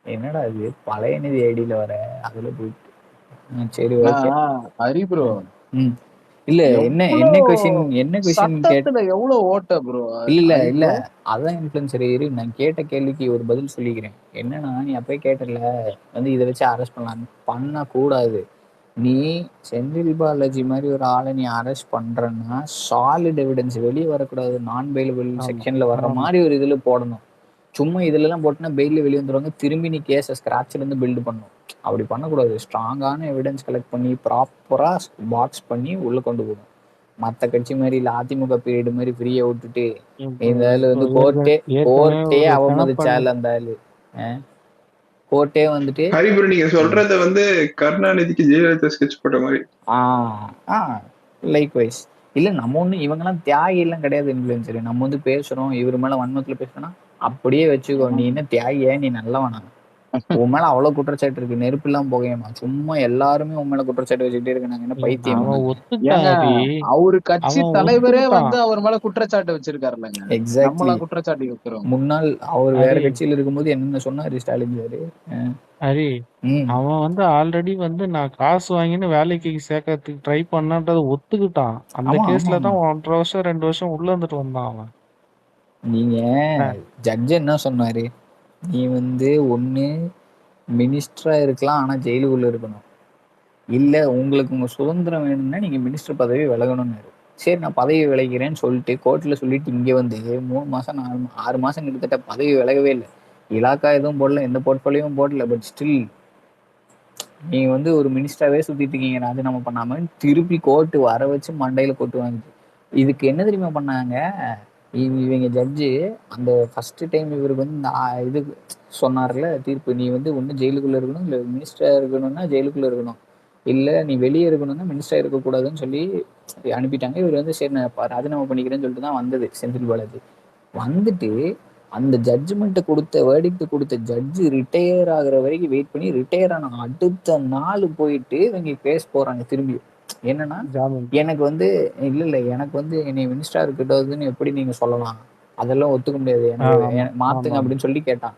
என்னடா இது பழைய நிதி ஐடியில வர அதுல போயிட்டு சரி ஓகே ஹரி ப்ரோ இல்ல என்ன கொஸ்டின் சட்டத்துல எவ்வளவு ஓட்ட ப்ரோ? இல்ல அதான் இன்ஃப்ளூயன்சர் இரு. நான் கேட்ட கேள்விக்கு ஒரு பதில் சொல்லிக்கிறேன். என்னன்னா நீ அப்பயே கேட்டல வந்து இதை வச்சு அரெஸ்ட் பண்ண கூடாது. நீ செந்தில் பாலாஜி மாதிரி ஒரு ஆளை நீ அரெஸ்ட் பண்றன்னா சாலிட் எவிடன்ஸ் வெளியே வரக்கூடாது. நான் பெயிலபிள் செக்ஷன்ல வர்ற மாதிரி ஒரு இதுல போடணும். சும்மா இதுல எல்லாம் போட்டுனா பெயில வெளியே வந்துருவாங்க. திரும்பி நீ கேஸை ஸ்கிராட்ச்ல இருந்து பில்டு பண்ணும். அப்படி பண்ணக்கூடாது. ஸ்ட்ராங்கான எவிடன்ஸ் கலெக்ட் பண்ணி ப்ராப்பரா பாக்ஸ் பண்ணி உள்ள கொண்டு போகணும். மற்ற கட்சி மாதிரி இல்ல அதிமுக பீரியட் மாதிரி ஃப்ரீயா விட்டுட்டு இந்த ஆளு வந்து கோர்ட்டே அவமதிச்சால அந்த ஆளு கோர்ட்டே வந்துட்டு ஹரிபுரம் நீங்க சொல்றத வந்து கருணாநிதிக்கு ஜெயலலிதா ஸ்கெட்ச் போட்ட மாதிரி. லைக் வைஸ் இல்ல நம்ம ஒண்ணு இவங்கெல்லாம் தியாகி எல்லாம் கிடையாது. இன்ஃப்ளூயன்சர் நம்ம வந்து பேசுறோம் இவர் மேல வன்மத்துல பேசுறோம்னா அப்படியே வச்சுக்கோ. நீ என்ன தியாகியா? நீ நல்லவனா? உன் மேல அவ்வளவு குற்றச்சாட்டு இருக்கு. நெருப்பு எல்லாம் புகையுமா? சும்மா எல்லாருமே உன் மேல குற்றச்சாட்டு வச்சுக்கிட்டே இருக்கு. நாங்க என்ன பைத்தியமா? அவரு கட்சி தலைவரே வந்து அவர் மேல குற்றச்சாட்டு வச்சிருக்காருல்லங்க. எக்ஸாக்ட்லி. குற்றச்சாட்டு வைக்கிறோம். முன்னாள் அவர் வேற கட்சியில இருக்கும்போது என்னென்ன சொன்னாரு ஸ்டாலின் சாரு. ஹரி அவன் வந்து ஆல்ரெடி வந்து நான் காசு வாங்கின்னு வேலைக்கு சேர்க்கறதுக்கு ட்ரை பண்ணன்றத ஒத்துக்கிட்டான். அந்த கேஸ்ல தான் 1.5 வருஷம் 2 வருஷம் உள்ள இருந்துட்டு வந்தான் அவன். நீங்க ஜட்ஜ் என்ன சொன்னாரு? நீ வந்து ஒண்ணு மினிஸ்டரா இருக்கலாம், ஆனா ஜெயிலுக்குள்ள இருக்கணும். இல்ல உங்களுக்கு உங்க சுதந்திரம் வேணும்னா நீங்க மினிஸ்டர் பதவி விலகணும்னாரு. சரி நான் பதவி விலகிறேன்னு சொல்லிட்டு கோர்ட்ல சொல்லிட்டு இங்க வந்து 3 மாசம் 6 மாசம் கிட்டத்தட்ட பதவி விலகவே இல்லை. இலாக்கா எதுவும் போடல, எந்த போர்ட்ஃபோலியோவும் போடல. பட் ஸ்டில் நீங்க வந்து ஒரு மினிஸ்டராகவே சுத்திட்டு இருக்கீங்க, ராஜினாமா பண்ணாம திருப்பி கோர்ட்டு வர வச்சு மண்டையில கொட்டு வாங்குது. இதுக்கு என்ன தெரியுமா பண்ணாங்க இவங்க ஜட்ஜு? அந்த ஃபர்ஸ்ட் டைம் இவருக்கு வந்து இந்த இது சொன்னார்ல தீர்ப்பு, நீ வந்து ஒன்று ஜெயிலுக்குள்ள இருக்கணும், இல்லை மினிஸ்டராக இருக்கணும்னா ஜெயிலுக்குள்ள இருக்கணும், இல்லை நீ வெளியே இருக்கணும்னா மினிஸ்டராக இருக்கக்கூடாதுன்னு சொல்லி அனுப்பிட்டாங்க. இவர் வந்து சரி நான் ராஜினாமா பண்ணிக்கிறேன்னு சொல்லிட்டு தான் வந்தது செந்தில் பாலாஜி. வந்துட்டு அந்த ஜட்ஜ்மெண்ட்டை கொடுத்த வேர்டிக்ட் கொடுத்த ஜட்ஜு ரிட்டையர் ஆகுற வரைக்கும் வெயிட் பண்ணி ரிட்டையர் ஆன அடுத்த நாள் போயிட்டு இவங்க கேஸ் போறாங்க திரும்பி. என்னன்னா எனக்கு வந்து இல்ல எனக்கு வந்து என்னை மினிஸ்டரா இருக்கட்டும்னு எப்படி நீங்க சொல்லலாம்? அதெல்லாம் ஒத்துக்க முடியாது, ஆ, எனக்கு ஆமா மாத்துங்க ஆமா அப்படின்னு சொல்லி கேட்டான்.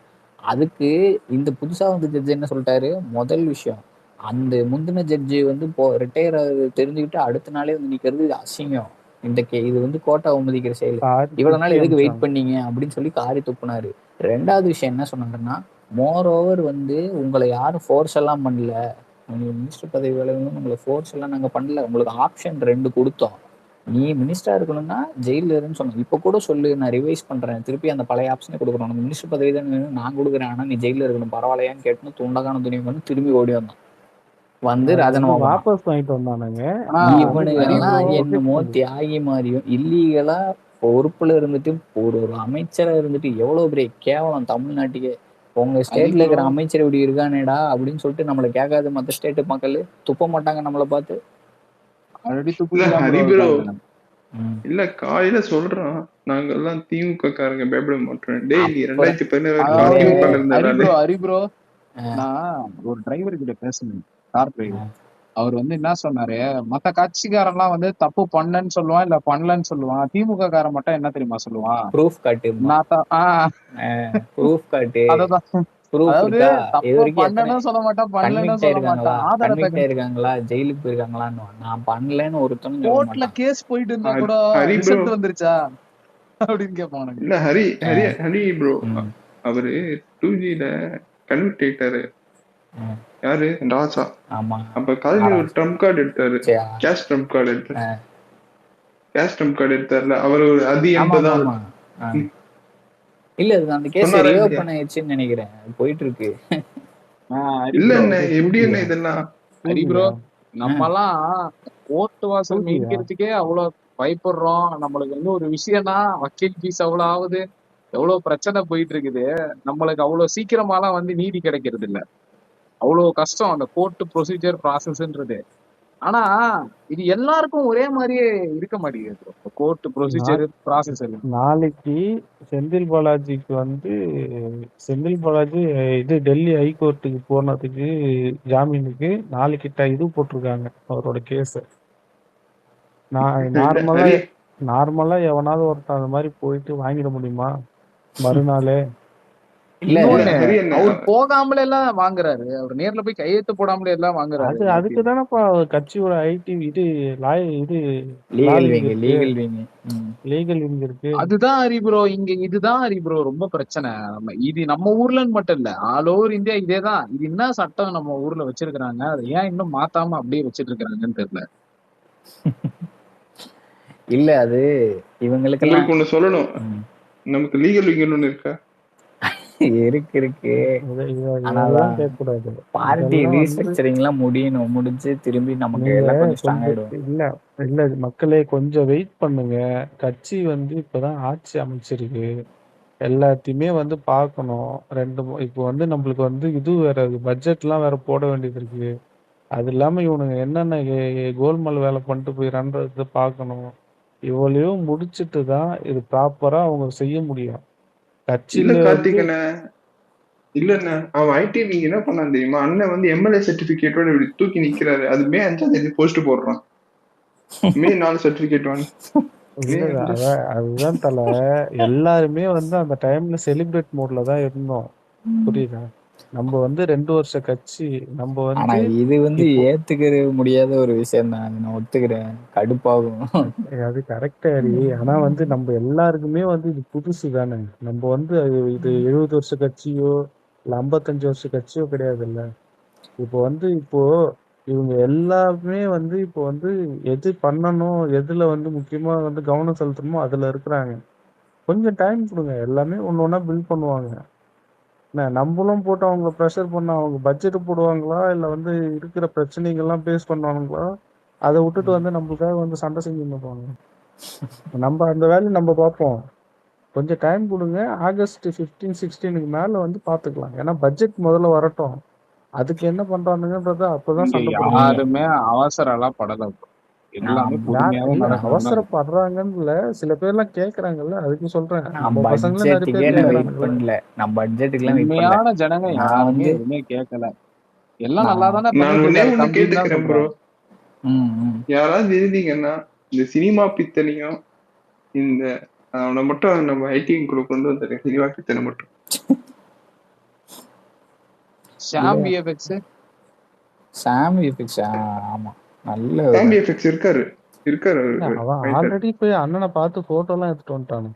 அதுக்கு இந்த புதுசா வந்த ஜட்ஜ் என்ன சொல்லிட்டாரு, முதல் விஷயம் அந்த முந்தின ஜட்ஜி வந்து ரிட்டையர் தெரிஞ்சுக்கிட்டு அடுத்த நாளே வந்து நிக்கிறது இது அசிங்கம், இது வந்து கோட்டை அவமதிக்கிற செயல், காரி இவ்வளவு நாள் துப்பி எதுக்கு வெயிட் அமிச்சாங்க. பண்ணீங்க அப்படின்னு சொல்லி காரி துப்புனாரு. ரெண்டாவது விஷயம் என்ன சொன்னாருன்னா, மோர் ஓவர் வந்து உங்களை யாரும் ஃபோர்ஸ் எல்லாம் பண்ணல, உங்களுக்கு மினிஸ்டர் பதவி வேலைன்னு உங்களை ஃபோர்ஸ் எல்லாம் நாங்க பண்ணல, உங்களுக்கு ஆப்ஷன் 2 கொடுத்தோம், நீ மினிஸ்டரா இருக்கணும்னா ஜெயில இருன்னு சொன்னோம், இப்ப கூட சொல்லு நான் ரிவைஸ் பண்றேன், திருப்பி அந்த பழைய ஆப்ஷனே கொடுக்குறோம், உனக்கு மினிஸ்டர் பதவி தான் நான் கொடுக்குறேன், ஆனா நீ ஜெயில இருக்கணும் பரவாயில்லையான்னு கேட்டு துண்டகான துணி வந்து திரும்பி ஓடி வந்தான், வந்து அது வந்து ராஜினாமா பண்ணான். வாபஸ் வாங்கிட்டு வந்தானுங்க. ஆனா அதை வந்து இவனுங்கெல்லாம் ரிஜெக்ட் என்னமோ பண்ணி தியாகி மாதிரியும் இல்லீகலா பொறுப்புல இருந்துட்டு ஒரு அமைச்சரா இருந்துட்டு எவ்வளவு பெரிய கேவலம் தமிழ்நாட்டுக்கே, உங்க ஸ்டேட்ல ப்ரோ இருக்கிற அமைச்சர் இப்படி இருக்கானேடா அப்படின்னு சொல்லிட்டு நம்மளை கேட்காது மற்ற ஸ்டேட் மக்கள் துப்ப மாட்டாங்க நம்மளை பார்த்து. ஆல்ரெடி இல்ல துப்பிட்டு தான் ஹரி ப்ரோ ப்ரோ, இருக்காங்க. இல்ல காலையில சொல்றான் நாங்க எல்லாம் திமுக காரங்க பயப்பட மாட்டோம். டேய் நீ அப்புறம் 2016 அதாவது திமுக இருந்தாலே. ஹரி ப்ரோ நான் ஒரு டிரைவர் கிட்ட பேசுனேன், கார் டிரைவர். அவர் வந்து என்ன சொன்னாரு, மத்த கட்சிக்காரெல்லாம் வந்து தப்பு பண்ணன்னு சொல்லுவான் இல்ல பண்ணலன்னு சொல்லுவான், திமுக காரன் மட்டும் என்ன தெரியுமா சொல்லுவான், ப்ரூஃப் காட்டு, ப்ரூஃப் காட்டு, அததான் ப்ரூஃப் அதாவது இருக்கா, இது தப்பு வரைக்கும் எத்தனை பண்ணணும் சொல்ல மாட்டான், பண்ணலன்னு கன்விக்ட் சொல்ல ஆயிருக்காங்களா, மாட்டான், ஆதாரத்தை கன்விக்ட் ஆயிருக்காங்களா, ஜெயிலுக்கு போயிருக்காங்களான்னு நான் பண்ணலன்னு ஒருத்தனும் சொல்ல கோர்ட்ல மாட்டான். கேஸ் போயிட்டு இருந்தா கூட ஹரி ப்ரோ, ரிசல்ட் வந்துருச்சா அப்படின்னு கேட்பானுங்க. இல்ல ஹரி ப்ரோ, அவரு 2Gல கன்விக்ட் ஆயிட்டாரு. யாரு? ராஜா. ஆமா அப்ப காலையில ஒரு ட்ரம்ப் கார்டு எடுத்தாரு, சரி. கேஷ் ட்ரம்ப் கார்டு எடுத்தாரு. கேஷ் ட்ரம்ப் கார்டு எடுத்தாருல அவர் ஒரு அது ஆமா 80 ஆமா இல்ல அது அந்த கேஸ் சொன்னாரா ரியோப் இல்லையா? பண்ணிடுச்சுன்னு நினைக்கிறேன், போயிட்டு இருக்கு. இல்ல என்ன எப்படி என்ன இதெல்லாம் ஹரி ப்ரோ, டூஜியா நம்மலாம் கோர்ட் வாசல் டூஜியா மீட்கிறதுக்கே அவ்வளவு பயப்படுறோம், நம்மளுக்கு வந்து ஒரு விஷயம்னா வக்கீல் ஃபீஸ் அவ்வளவு ஆகுது, எவ்வளவு பிரச்சனை போயிட்டு இருக்குது, நம்மளுக்கு அவ்வளவு சீக்கிரமாலாம் வந்து நீதி கிடைக்கிறது இல்ல, அவ்வளவு கஷ்டம் அந்த கோர்ட் ப்ரொசீஜர் ப்ராசஸ்ன்றது. ஆனா இது எல்லாருக்கும் ஒரே மாதிரியே இருக்க மாட்டேங்குது, கோர்ட் ப்ரொசீஜர் ப்ராசஸ் எல்லாம். நாளைக்கு செந்தில் பாலாஜிக்கு வந்து செந்தில் பாலாஜி இது டெல்லி ஹைகோர்ட்டுக்கு போனதுக்கு ஜாமீனுக்கு நாளைக்கு இது போட்டிருக்காங்க அவரோட கேஸ். நார்மலா ஹரி நார்மலா எவனாவது ஒருத்தன் அந்த மாதிரி போயிட்டு வாங்கிட முடியுமா மறுநாளே? இல்ல இன்னொன்னு, ஹரி என்ன அவர் போகாமலே எல்லாம் வாங்குறாரு, அவர் நேர்ல போய் கையெழுத்து போடாமலே எல்லாம் வாங்குறாரு. அதுக்கு தானேப்பா கட்சியோட ஐடி இது இது லீகல் விங் லீகல் விங் இருக்கு. அதுதான் ஹரி ப்ரோ, இங்க இதுதான் ஹரி ப்ரோ ரொம்ப பிரச்சனை. இது நம்ம ஊர்லன்னு மட்டும் இல்ல, ஆல் ஓவர் இந்தியா இதேதான். இது என்ன சட்டம் நம்ம ஊர்ல வச்சிருக்காங்க, அதை ஏன் இன்னும் மாத்தாம அப்படியே வச்சிட்டு இருக்காங்கன்னு தெரியல. இல்ல அது இவங்களுக்கு உங்களுக்கு ஒண்ணு சொல்லணும், நமக்கு லீகல் விங் ஒண்ணு இருக்கா? இருக்கு. இதெல்லாம் கேட்கக்கூடாது. பார்ட்டி ரீஸ்ட்ரக்சரிங் எல்லாம் முடிஞ்சு திரும்பி நமக்கு எல்லாம் கொஞ்சம் ஸ்ட்ராங் ஆயிடும். இல்ல மக்களே கொஞ்சம் வெயிட் பண்ணுங்க. கட்சி வந்து இப்பதான் ஆட்சி அமைச்சிருக்கு, எல்லாத்தையுமே வந்து பார்க்கணும். இப்போ வந்து நம்மளுக்கு வந்து இது வேற பட்ஜெட்லாம் வேற போட வேண்டியது இருக்கு. அது இல்லாம இவனுங்க என்னென்ன கோல்மால் வேலை பண்ணிட்டு போயிடறான்றத பார்க்கணும். இவ்வளவையும் முடிச்சிட்டு தான் இது ப்ராப்பரா அவங்க செய்ய முடியும். இல்ல கட்சியில கார்த்திகன, இல்லண்ணா அவன் ஐடி விங் என்ன பண்ணான் தெரியுமா, அண்ணன் வந்து எம்எல்ஏ சர்டிபிகேட்டோட இப்படி தூக்கி நிக்கிறாரு, அது மே 5ஆம் தேதி போஸ்ட் போடுறான், மே 4 சர்டிபிகேட் வாங்க. அதுதான் தல, எல்லாருமே வந்து அந்த டைம்ல செலிப்ரேட் மோட்ல தான் இருந்தோம், புரியுதா? நம்ம வந்து 2 வருஷ கட்சி, நம்ம ஆனா வந்து இது வந்து ஏத்துக்கிற முடியாத ஒரு விஷயம் தான், நான் ஒத்துக்கிறேன், கடுப்பாகும். அது கரெக்டா. ஆனா வந்து நம்ம எல்லாருக்குமே வந்து இது புதுசு தானே. நம்ம வந்து இது 70 வருஷ கட்சியோ இல்ல 55 வருஷ கட்சியோ கிடையாது இல்ல. இப்போ இவங்க எல்லாருமே வந்து இப்போ வந்து எது பண்ணணும், எதுல வந்து முக்கியமா வந்து கவனம் செலுத்தணுமோ அதுல இருக்கிறாங்க. கொஞ்சம் டைம் கொடுங்க, எல்லாமே ஒண்ணு ஒண்ணா பில்ட் பண்ணுவாங்க. நம்மளும் போட்டு அவங்க ப்ரெஷர் பண்ண அவங்க பட்ஜெட் போடுவாங்களா இல்ல வந்து இருக்கிற பிரச்சனைகள்லாம் பேஸ் பண்ணுவாங்களா, அதை விட்டுட்டு வந்து நம்மளுக்காக வந்து சண்டை செஞ்சு நிற்பாங்க. நம்ம அந்த வேலையை நம்ம பார்ப்போம். கொஞ்சம் டைம் கொடுங்க, ஆகஸ்ட் 15, 16க்கு மேல வந்து பாத்துக்கலாம். ஏன்னா பட்ஜெட் முதல்ல வரட்டும், அதுக்கு என்ன பண்றானுங்கன்றத அப்பதான் சண்டை போடுவாங்க. யாருமே அவசரம் எல்லாம் படல, எல்லாமே பொறுமையாவே நடக்கும். அவசரப்படுறாங்கன்னு இல்ல, சில பேர் எல்லாம் கேக்குறாங்கல்ல, அதுக்கு சொல்றேன். நம்ம பசங்களும் நிறைய பேர் கேக்குறாங்கல்ல. உண்மையான ஜனங்க யாருமே எதுவுமே கேட்கல, எல்லாம் நல்லா தானே பண்ணிட்டு இருக்காரு கேட்டுக்கிறேன் ப்ரோ. யாராவது இருந்தீங்கன்னா இந்த சினிமா பித்தனையும் இந்த அவனை மட்டும் நம்ம ஐடிக்குள்ள கொண்டு வந்தாரு சினிமாக்கித்தனை மட்டும். ஷாம் விஎஃப்எக்ஸ் சாம் எஃபிக்ஸ் ஆமா நல்ல சாம்பி எஃபெக்ட்ஸ் இருக்காரு இருக்காரு இல்ல, அவரு அவன் fighter. ஆல்ரெடி போய் அண்ணனை பார்த்து போட்டோ எல்லாம் எடுத்துட்டு வந்துட்டானு.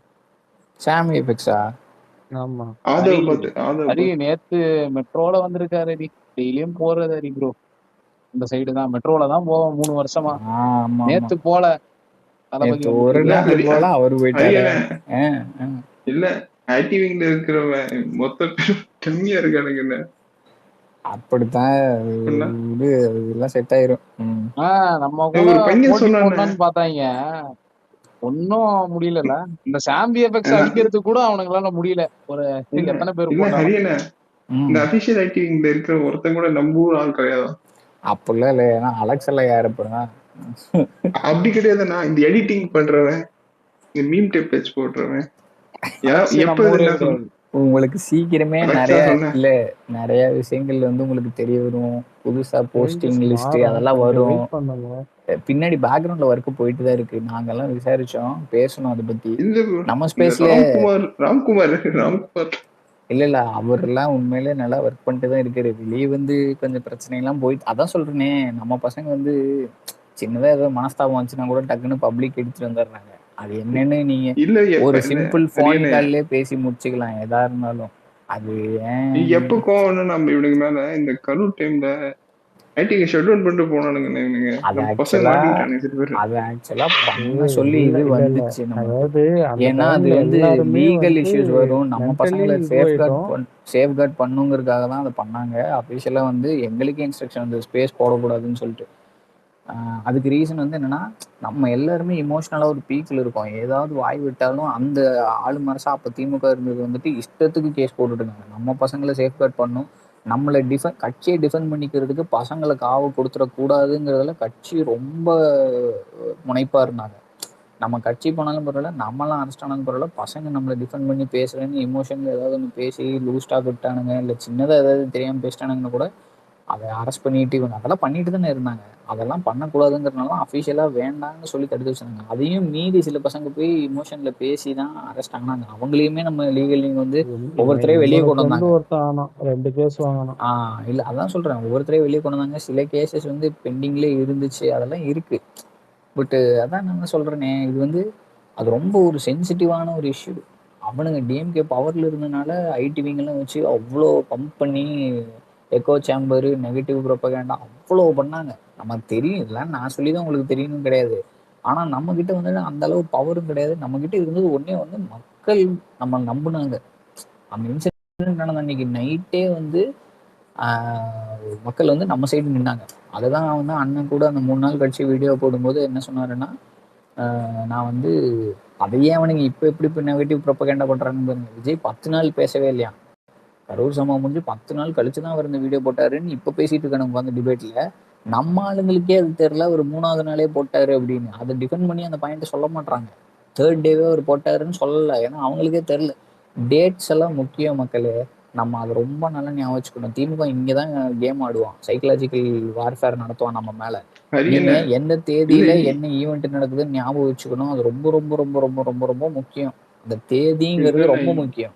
சாம் எஃபிக்ஸா ஆமா ஆதவ ஹரி பார்த்து ஹரி நேத்து மெட்ரோல வந்திருக்காரு ஹரி. டெய்லியும் போறது ஹரி ப்ரோ. இந்த சைடு தான் மெட்ரோல தான் போவோம் 3 வருஷமா. ஆமா நேத்து போல தளபதி நேத்து ஒரு இல்ல, நாள் ஹரி- போல அவரு போயிட்டாரு. ஹரியண்ணே, இல்ல ஐடி விங்ல இருக்கிறவன் மொத்த பேரும் கம்மியா இருக்கானுங்க என்ன அப்படித்தான் என்ன? இது இதெல்லாம் செட் ஆயிரும். நம்ம கூட ஒரு பையன் போட்டி சொன்னானே. போடலான்னு பார்த்தாங்க. ஒன்னும் முடியல. இந்த சாம்பி எஃபெக்ட்ஸ் அடிக்கிறதுக்கு கூட அவனுங்களால முடியல. ஒரு எத்தனை பேர் இல்ல போட்டாலும். ஹரியண்ணே, இந்த அபிஷியல் ஐடி விங்ல இருக்கிற ஒருத்தன் கூட நம்ம ஊர் ஆள் கிடையாது. அப்படிலாம் இல்ல. ஏன்னா அலெக்ஸ் எல்லாம் யாரு அப்படின்னா அப்படி கிடையாதுண்ணா. இந்த எடிட்டிங் பண்றவன், இந்த மீம் டெம்ப்ளேட்ஸ் போடுறவன், சரி, எப்ப நம்ம ஊரே என்ன கிடையாது. உங்களுக்கு சீக்கிரமே Correct ஆ நிறைய சொன்னேன். இல்ல நிறைய விஷயங்கள் வந்து உங்களுக்கு தெரிய வரும். புதுசா போஸ்டிங் Changes லிஸ்ட் மாறும். அதெல்லாம் கொஞ்சம் வரும். wait பண்ணுங்க. பின்னாடி பேக்ரவுண்ட்ல ஒர்க் போயிட்டு தான் இருக்கு. நாங்கெல்லாம் விசாரிச்சோம், பேசணும் அதை பத்தி. இல்ல bro, நம்ம இந்த ஸ்பேஸ்ல ராம்குமார் இல்ல அவரெல்லாம் உண்மையிலே நல்லா ஒர்க் பண்ணிட்டு தான் இருக்காரு. வெளியே வந்து கொஞ்சம் பிரச்சனை எல்லாம் போயிட்டு அதான் சொல்றேனே, நம்ம பசங்க வந்து சின்னதா ஏதோ மனஸ்தாபம் வந்துச்சுன்னா கூட டக்குன்னு பப்ளிக் எடுத்துட்டு வந்துடுறாங்க. அது என்னன்னு நீங்க இல்ல ஒரு இல்ல, சிம்பிள் போன் ஹரியண்ணே, கால்லே பேசி முடிச்சுக்கலாம் எதா இருந்தாலும். அது ஏன் எப்ப கோவம்னா நம்ம இவனுக்கு மேல இந்த கரூர் டைம்ல ஐடிக்கு ஷட் டவுன் பண்ணிட்டு போனானுங்க இவனுங்க. அது நம்ம பசங்க ஆக்சுவலா மாட்டிக்கிட்டானுங்க சில பேர். அது ஆக்சுவலா பண்ண சொல்லி இல்ல, இது இல்ல, இல்ல. வந்துச்சு நமக்கு. அதாவது அந்த ஏன்னா அது டைம்ல வந்து எல்லாருமே லீகல் வந்து இஷ்யூஸ் வரும். நம்ம mentally பசங்களை இதுவாயிட்டோம். சேஃப்கார்ட் பண்ணுங்கிறதுக்காக தான் அதை பண்ணாங்க. அஃபிஷியலா வந்து எங்களுக்கே இன்ஸ்ட்ரக்ஷன் வந்து ஸ்பேஸ் போடக்கூடாதுன்னு சொல்லிட்டு. அதுக்கு ரீசன் வந்து என்னன்னா, நம்ம எல்லாருமே இமோஷனலா ஒரு பீக்ல இருக்கோம். ஏதாவது வாய் விட்டாலும் அந்த ஆளு மனசா அப்ப திமுக இருந்தது வந்துட்டு இஷ்டத்துக்கு கேஸ் போட்டுட்டு இருந்தாங்க. நம்ம பசங்களை சேஃப்கார்ட் பண்ணும், நம்மளை கட்சியை டிஃபெண்ட் பண்ணிக்கிறதுக்கு பசங்களை காவு கொடுத்துடக்கூடாதுங்கிறதுல கட்சி ரொம்ப முனைப்பா இருந்தாங்க. நம்ம கட்சி போனாலும் பரவாயில்ல, நம்மளாம் அரெஸ்ட் ஆனாலும் பரவாயில்ல, பசங்க நம்மளை டிஃபெண்ட் பண்ணி பேசுறேன்னு இமோஷன்ல ஏதாவது ஒன்று பேசி லூஸ் டாக் விட்டானுங்க, இல்லை சின்னதாக ஏதாவது தெரியாமல் பேசிட்டானுங்கன்னு கூட அதை அரெஸ்ட் பண்ணிட்டு இவங்க அதெல்லாம் பண்ணிட்டு தானே இருந்தாங்க. அதெல்லாம் பண்ணக்கூடாதுங்கிறதுனால அஃபிஷியலாக வேண்டாம்னு சொல்லி தடுத்து வச்சிருந்தாங்க. அதையும் மீறி சில பசங்க போய் இமோஷன்ல பேசி தான் அரெஸ்ட் ஆனாங்க. அவங்களையுமே நம்ம லீகல் வந்து ஒவ்வொருத்தரையும் வெளியே கொண்டு வந்தாங்க. ஒருத்தன் ஆனான், 2 கேஸ் வாங்கணும். இல்லை அதான் சொல்றேன், ஒவ்வொருத்தரையும் வெளியே கொண்டு வந்தாங்க. சில கேசஸ் வந்து பெண்டிங்லேயே இருந்துச்சு, அதெல்லாம் இருக்கு. பட்டு அதான் நான் சொல்றேனே, இது வந்து அது ரொம்ப ஒரு சென்சிட்டிவான ஒரு இஷ்யூ. அவனுங்க டிஎம்கே பவர்ல இருந்தனால ஐடிவிங்கெல்லாம் வச்சு அவ்வளோ பம்ப் பண்ணி எக்கோ சேம்பரு நெகட்டிவ் ப்ரொபகேண்டா அவ்வளோ பண்ணாங்க. நமக்கு தெரியும், இதெல்லாம் நான் சொல்லி தான் உங்களுக்கு தெரியணும் கிடையாது. ஆனால் நம்மக்கிட்ட வந்து அந்த அளவு பவரும் கிடையாது. நம்மக்கிட்ட இருந்தது ஒன்றே வந்து மக்கள் நம்ம நம்பினாங்க. அந்த இன்சிடென்ட் நடந்த அன்னைக்கு நைட்டே வந்து மக்கள் வந்து நம்ம சைடு நின்னாங்க. அதை தான் வந்து அண்ணன் கூட அந்த 3 நாள் கழிச்சு வீடியோ போடும்போது என்ன சொன்னாருன்னா, நான் வந்து அதையே அவனுங்க இப்போ எப்படி நெகட்டிவ் ப்ரொபகேண்டா பண்ணுறாங்கன்னு பாருங்க. விஜய் 10 நாள் பேசவே இல்லையா, கரூர் சம்பவம் முடிஞ்சு 10 நாள் கழிச்சு தான் அவர் இந்த வீடியோ போட்டாருன்னு இப்போ பேசிட்டு இருக்கானுங்க அந்த டிபேட்ல. நம்ம ஆளுங்களுக்கே அது தெரியல, ஒரு 3ஆவது நாளே போட்டாரு அப்படின்னு. அதை டிஃபெண்ட் பண்ணி அந்த பாயிண்ட்டை சொல்ல மாட்டாங்க. 3rd டேவே அவர் போட்டாருன்னு சொல்லலை, ஏன்னா அவங்களுக்கே தெரியல. டேட்ஸ் எல்லாம் முக்கியம் மக்களே. நம்ம அதை ரொம்ப நல்லா ஞாபகம் வச்சுக்கணும். திமுக இங்கே தான் கேம் ஆடுவான், சைக்கலாஜிக்கல் வார்ஃபேர் நடத்துவான் நம்ம மேல. நீங்க எந்த தேதியில என்ன ஈவெண்ட் நடக்குதுன்னு ஞாபகம் வச்சுக்கணும். அது ரொம்ப ரொம்ப ரொம்ப ரொம்ப ரொம்ப ரொம்ப முக்கியம். அந்த தேதிங்கிறது ரொம்ப முக்கியம்.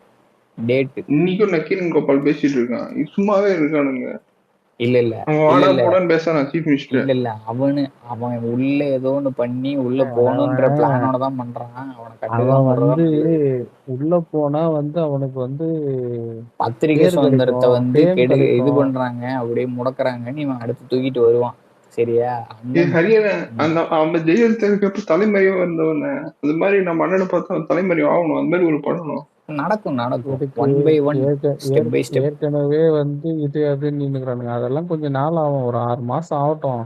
டேட் இன்னைக்கும் நக்கீரன் கோபால் பேசிட்டு இருக்கான், சும்மாவே இருக்கானுங்க. இல்ல அவன் உள்ள ஏதோ ஒண்ணு பண்ணி உள்ள போகணுன்ற பிளானோட தான் பண்றான். அவன் வந்து உள்ள போனா வந்து அவனுக்கு வந்து பத்திரிகை சுதந்திரத்தை வந்து இது பண்றாங்க, அப்படியே முடக்குறாங்க. நீ அடுத்து தூக்கிட்டு வருவான். சரியா? அந்த ஜெயலலிதா தலைமறைவா இருந்தவன அது மாதிரி நம்ம அண்ணனை பார்த்தா தலைமறை ஆகணும். அந்த மாதிரி ஒரு பண்ணணும். நடக்கும் 1 by 1 ஸ்டெப் பை ஸ்டெப். ஏற்கனவே வந்து இது அதுன்னு நின்னுக்கிறானுங்க. அதெல்லாம் கொஞ்சம் நாள் ஆகும், ஒரு 6 மாசம் ஆகட்டும்.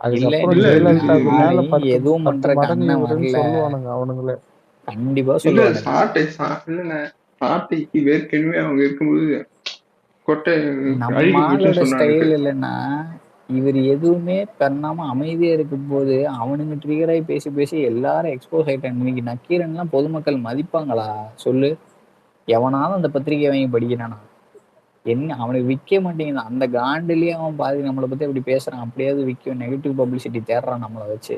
அதுக்கப்புறம் ஜெயலலிதாவுக்கு மேல 10 மடங்கு இவருன்னு சொல்லுவானுங்க அவனுங்களே. கண்டிப்பா சொல்லுவாங்க. சாட்டைக்கு ஏற்கனவே அவங்க இருக்கும்போது கொட்டை நம்மளோட ஸ்டைல் இல்லைன்னா, இவர் எதுவுமே பண்ணாம அமைதியா இருக்கும் போது அவனுங்க ட்ரிகராகி பேசி பேசி எல்லாரும் எக்ஸ்போஸ் ஆயிட்டாங்க. இன்னைக்கு நக்கீரன்லாம் பொதுமக்கள் மதிப்பாங்களா சொல்லு? எவனாலும் அந்த பத்திரிகை வாங்கி படிக்கிறானா? என்ன அவனுக்கு விற்க மாட்டேங்குது. அந்த காண்டிலேயே அவன் பாதி நம்மளை பத்தி அப்படி பேசுறான். அப்படியாவது விற்கும், நெகட்டிவ் பப்ளிசிட்டி தேடுறான் நம்மளை வச்சு.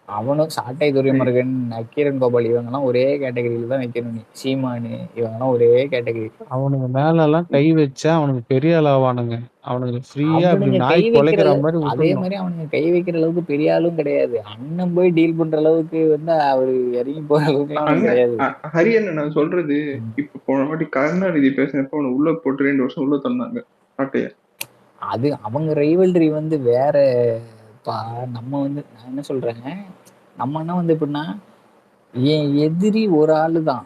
அவனும் சாட்டை துரைமுருகன், நக்கீரன் கோபால் இவங்கெல்லாம் ஒரே கேட்டகரியில தான் வைக்கணும். நீ சீமானு இவங்கெல்லாம் ஒரே கேட்டகரி. அவனுங்க மேல எல்லாம் கை வச்சா அவனுக்கு பெரிய ஆளாவானுங்க. அவனுக்கு ஃப்ரீயா இப்படி அவனுங்க கை நாய் வைக்கிற குலைக்கிற மாதிரி அதே விட்டுடணும். மாதிரி அவனுங்க கை வைக்கிற அளவுக்கு பெரிய ஆளும் கிடையாது. அண்ணன் போய் டீல் பண்ற அளவுக்கு வந்து அவரு இறங்கி போற அளவுக்குலாம் அவனுக்கு அண்ணன் கிடையாது. ஹரியண்ணன் நான் சொல்றது இப்ப போன வாட்டி கருணாநிதி பேசினப்ப அவனை உள்ள போட்டு 2 வருஷம் உள்ள தந்தாங்க சாட்டைய. அது அவங்க ரைவல்ரி வந்து வேற. நம்ம வந்து நான் என்ன சொல்றேன், நம்ம என்ன வந்து எப்படின்னா என் எதிரி ஒரு ஆளு தான்.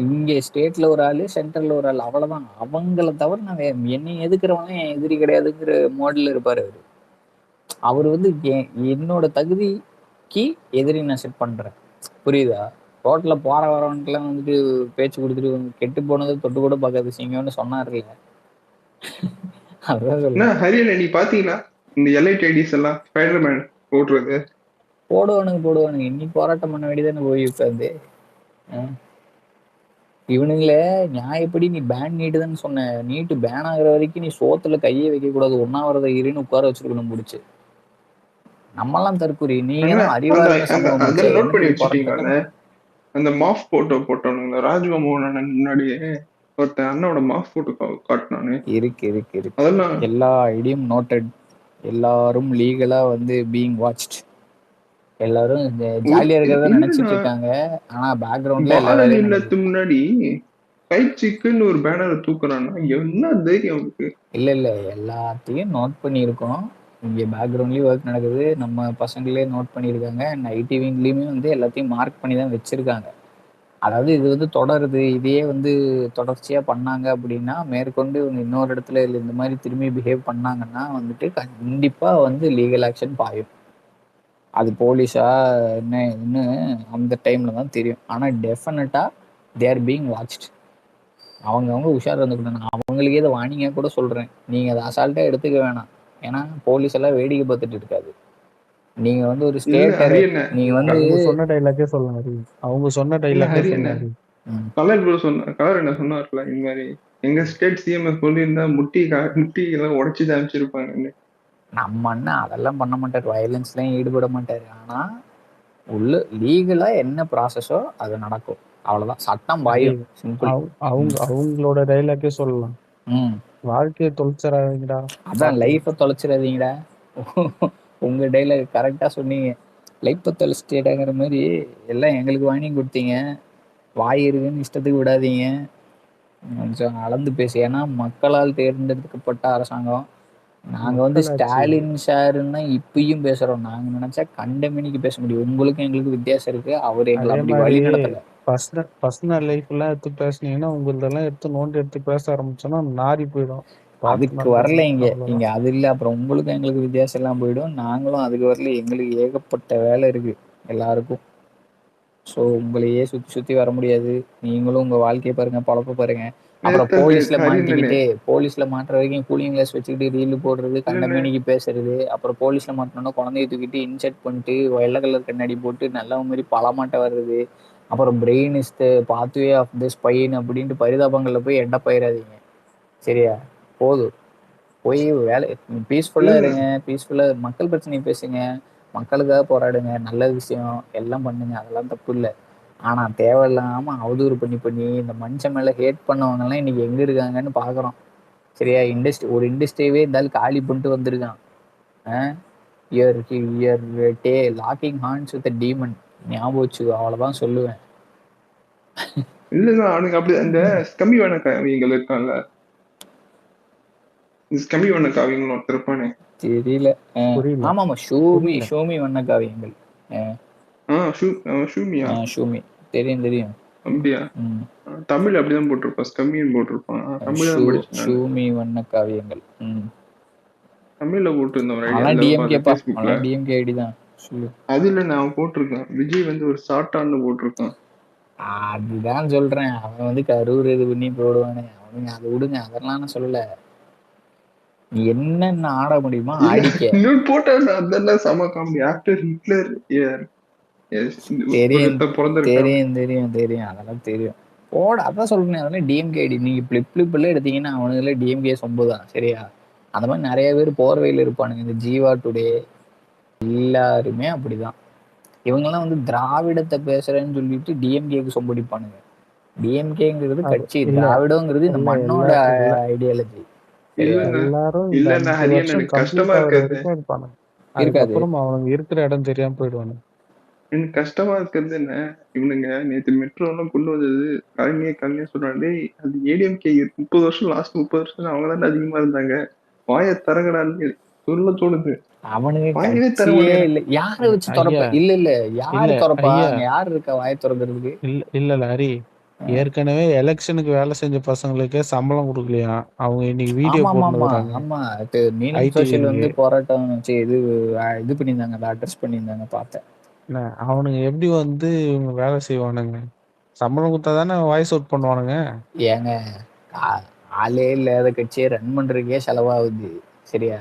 இங்க ஸ்டேட்ல ஒரு ஆளு, சென்ட்ரல்ல ஒரு ஆள், அவ்வளவுதான். அவங்கள தவிர நான் என்னை எதுக்குறவங்க என் எதிரி கிடையாதுங்கிற மாடல்ல இருப்பாரு அவரு. அவர் வந்து என்னோட தகுதிக்கு எதிரி நான் செட் பண்றேன். புரியுதா? ரோட்ல போற வரவன்ட்டுலாம் வந்துட்டு பேச்சு கொடுத்துட்டு கெட்டு போனதை தொட்டு கூட பார்க்காத சிங்கம்னு சொன்னார்ல. அதான் சொல்லுங்க. ஹரியண்ணன் நீ பாத்தீங்களா இந்த எலைட் ஐடிஸ் எல்லாம் ஸ்பைடர்மேன் போடுறது? போடுவானுங்க. இன்னைக்கு போராட்டம் பண்ண வேண்டியதானே போய் உட்காந்து. இவனுங்கள நியாயப்படி நீ பேன் நீட்டுதான்னு சொன்ன. நீட்டு பேன் ஆகுற வரைக்கும் நீ சோத்துல கையே வைக்க கூடாது. 1வது இருன்னு உட்கார வச்சிருக்கணும் முடிச்சு. நம்மெல்லாம் தற்கூரி. நீங்க தான் அறிவார்ந்த சமூகம். அதெல்லாம் நோட் பண்ணி என்ன வச்சுட்டீங்களா? அந்த மாஃப் போட்டோ போட்டவனுங்க ராஜ்மோகன் அண்ணன் முன்னாடியே ஒருத்தன் அண்ணோட மாஃப் போட்டோ காட்டினானு. இருக்கு அதெல்லாம் எல்லா ஐடியும் நோட்டட். எல்லாரும் லீகலா வந்து பீயிங் வாட்ச்ட். எல்லாரும் ஜாலியா இருக்கிறத நினைச்சிட்டு இருக்காங்க. ஆனா பேக்ரவுண்ட்ல பாரதி இல்லத்து முன்னாடி கைச்சிக்குன்னு ஒரு பேனரை தூக்குறான்னா என்ன தைரியம் அவனுக்கு? இல்ல எல்லாத்தையும் நோட் பண்ணியிருக்கோம். இங்கே பேக்ரவுண்ட்லேயும் ஒர்க் நடக்குது. நம்ம பசங்களே நோட் பண்ணியிருக்காங்க. ஐடி விங்லேயுமே வந்து எல்லாத்தையும் மார்க் பண்ணி தான் வச்சுருக்காங்க. அதாவது இது வந்து தொடருது. இதையே வந்து தொடர்ச்சியாக பண்ணாங்க அப்படின்னா மேற்கொண்டு இவங்க இன்னொரு இடத்துல இந்த மாதிரி திரும்பி பிஹேவ் பண்ணாங்கன்னா வந்துட்டு கண்டிப்பாக வந்து லீகல் ஆக்ஷன் பாயும். அது போலீஸா என்ன அந்த டைமில் தான் தெரியும். ஆனால் டெஃபினட்டாக தே ஆர் பீயிங் வாட்ச்ட். அவங்க உஷார் இருந்துக்கணும். நான் அவங்களுக்கே இதை வாணிங்க கூட சொல்கிறேன். நீங்கள் அதை அசால்ட்டாக எடுத்துக்க வேணாம். ஏன்னா போலீஸ் எல்லாம் வேடிக்கை பார்த்துட்டு இருக்காது. நீங்க வந்து ஒரு ஸ்டேட் நீங்க வந்து அவங்க சொன்ன டைலாக்கே சொல்லுங்க. அவங்க சொன்ன டைலாக்கே சொல்லுங்க. கலர் என்ன சொன்னார்ல இந்த மாதிரி எங்க ஸ்டேட் சிஎம் சொல்லியிருந்தா முட்டி எல்லாம் உடைச்சு அமைச்சிருப்பாங்க. நம்ம அண்ணன் அதெல்லாம் பண்ண மாட்டார். வயலன்ஸ்லாம் ஈடுபட மாட்டாரு. ஆனா உள்ள லீகலா என்ன ப்ராசஸோ அது நடக்கும். அவ்வளவுதான். சட்டம் பாயும். சிம்பிள். அவங்களோட டைலாக்கே சொல்லலாம். வாழ்க்கையை தொலைச்சிடாதீங்கடா. அதான் லைஃபை தொலைச்சிடாதீங்கடா. உங்க டைலாக் கரெக்டா சொன்னீங்க. லைஃப்பை தொலைச்சிட்டேங்கிற மாதிரி எல்லாம் எங்களுக்கு வாங்கி கொடுத்தீங்க. வாய் இருக்குன்னு இஷ்டத்துக்கு விடாதீங்க. கொஞ்சம் அளந்து பேசு. ஏன்னா மக்களால் தேர்ந்தெடுக்கப்பட்ட அரசாங்கம். நாங்க வந்து ஸ்டாலின் சாருன்னா இப்பயும் பேசுறோம். நாங்க நினைச்சா கண்டமேனிக்கு பேச முடியும். உங்களுக்கு எங்களுக்கு வித்தியாசம் இருக்கு. அவர் எங்களை அப்படி வழி நடத்தல. பர்சனல் லைஃப் எல்லாம் எடுத்து பேசுனீங்கன்னா உங்களதெல்லாம் எடுத்து நோண்டி எடுத்து பேச ஆரம்பிச்சோன்னா நாரி போயிடும். அதுக்கு வரல இங்க அது இல்ல. அப்புறம் உங்களுக்கும் எங்களுக்கு வித்தியாசம் எல்லாம் போயிடும். நாங்களும் அதுக்கு வரல. எங்களுக்கு ஏகப்பட்ட வேலை இருக்கு எல்லாருக்கும். ஸோ உங்களையே சுத்தி வர முடியாது. நீங்களும் உங்க வாழ்க்கையை பாருங்க, பொழப்ப பாருங்க. அப்புறம் போலீஸ்ல மாட்டுற வரைக்கும் கூலிங் கிளாஸ் வச்சுக்கிட்டு ரீல் போடுறது, கண்டமேனிக்கு பேசுறது, அப்புறம் போலீஸ்ல மாட்டோம்னா குழந்தைய தூக்கிட்டு இன்செர்ட் பண்ணிட்டு வெள்ளை கலர் கண்ணாடி போட்டு நல்ல மாதிரி பலமாட்ட வர்றது, அப்புறம் brain is the pathway of the spine அப்படின்ட்டு பரிதாபங்கள்ல போய் எண்ட பயிராதீங்க. சரியா? போதும். போய் வேலை பீஸ்ஃபுல்லா இருங்க. பீஸ்ஃபுல்லா மக்கள் பிரச்சனையை பேசுங்க. மக்களுக்காக போராடுங்க. நல்ல விஷயம் எல்லாம் பண்ணுங்க. அதெல்லாம் தப்பு இல்லை. ஆனா தேவையில்லாம அவதூறு பண்ணி இந்த மனுஷன் மேல ஹேட் பண்ணவங்க எல்லாம் இன்னைக்கு எங்க இருக்காங்கன்னு பாக்குறோம். சரியா? ஒரு இண்டஸ்ட்ரியவே இருந்தாலும் காலி பண்ணிட்டு வந்திருக்கான். Locking horns with demon. ஞாபகம் வச்சுக்கோ. அவ்வளவுதான் சொல்லுவேன். இல்லதான் அவனுக்கு அப்படி அந்த கம்மி வேண காவியங்கள் இருக்கான்ல, கம்மி வண்ண காவியங்கள் ஒருத்தர் இருப்பானே, தெரியல. ஆமா ஷூமி வண்ண காவியங்கள். ஷூமி தெரியும். அப்படியா? தமிழ் அப்படிதான் போட்டிருப்பான். ஸ்கம்மின்னு போட்டிருப்பான். தமிழ் ஷூமி வண்ண காவியங்கள் தமிழ்ல போட்டிருந்தோம். டிஎம்கே ஐடி தான். அதுல நான் போட்டிருக்கேன். விஜய் வந்து ஒரு ஷார்ட்டான்னு போட்டிருக்கான். அதுதான் சொல்றேன். அவன் வந்து கரூர் இது பண்ணி போடுவானே. அவனுங்க அதை விடுங்க. அதெல்லாம் நான் சொல்லல. நீ என்னென்ன ஆட முடியுமா ஆடிக்க. அதெல்லாம் சம காமெடி. ஆக்டர் ஹிட்லர் தெரியும். அதெல்லாம் தெரியும். போட அதான் சொல்றேன். அதெல்லாம் டிஎம்கே ஐடி. நீங்க பிளிப்ல எடுத்தீங்கன்னா அவனுங்களே டிஎம்கே சொம்புதான். சரியா? அந்த மாதிரி நிறைய பேர் போர்வையில் இருப்பானுங்க. இந்த ஜீவா டுடே எல்லாருமே அப்படிதான். இவங்கெல்லாம் வந்து திராவிடத்தை பேசுறேன்னு சொல்லிட்டு டிஎம்கேக்கு சொம்படிப்பானுங்க. டிஎம்கேங்கிறது அது கட்சி, இல்ல திராவிடங்கிறது இந்த இல்ல மண்ணோட இல்ல ஐடியாலஜி. சரியா? இல்லண்ணா எல்லாரும் இந்த இல்லண்ணா 5 ஹரியன் வருஷம் எனக்கு கம்ப்ளீட் கஷ்டமா ஆகுற இருக்கிறது வரைக்கும் இருப்பானுங்க. இருக்காது. அதுக்கப்புறம் அவனுங்க இருக்கிற இடம் தெரியாம போயிடுவானுங்க. எனக்கு கஷ்டமா இருக்கிறது என்ன, இவனுங்க நேத்து மெட்ரோலாம் கொண்டு வந்தது கலைஞர் சொல்றாங்க, டேய் அது ஏடிஎம்கே 30 வருஷம் லாஸ்ட் 30 வருஷம் அவங்க தான் அதிகமா இருந்தாங்க, வாயை தரங்கடான்னு சொல்ல தோணுது. அவனுங்க வாயவே தர கட்சியே மாட்டேங்கிறான். இல்ல. யாரை வச்சு திறப்ப? ஐயா இல்ல இல்ல யாரு திறப்பா? ஐயா அங்க யாரு இருக்கா வாயை திறக்கிறதுக்கு? இல்ல ஹரி, ஏற்கனவே எலெக்ஷனுக்கு வேலை செஞ்ச பசங்களுக்கே சம்பளம் கொடுக்கலையா, அவங்க இன்னைக்கு வீடியோ ஆமா ஆமா ஆமா போட்டுருக்காங்க ஆமா. நீலம் சோசியல் வந்து ஐடிவிக்கு. போராட்டம் வச்சு இது பண்ணியிருந்தாங்க, அட்ரஸ் பண்ணியிருந்தாங்க, பார்த்தேன். அவனுங்க எப்படி வந்து இவங்க வேலை செய்வானுங்க? சம்பளம் கொடுத்தா தானே வாய்ஸ் அவுட் பண்ணுவானுங்க. ஏங்க ஆளே இல்லாத கட்சியை ரன் பண்றதுக்கே செலவாகுது. சரியா?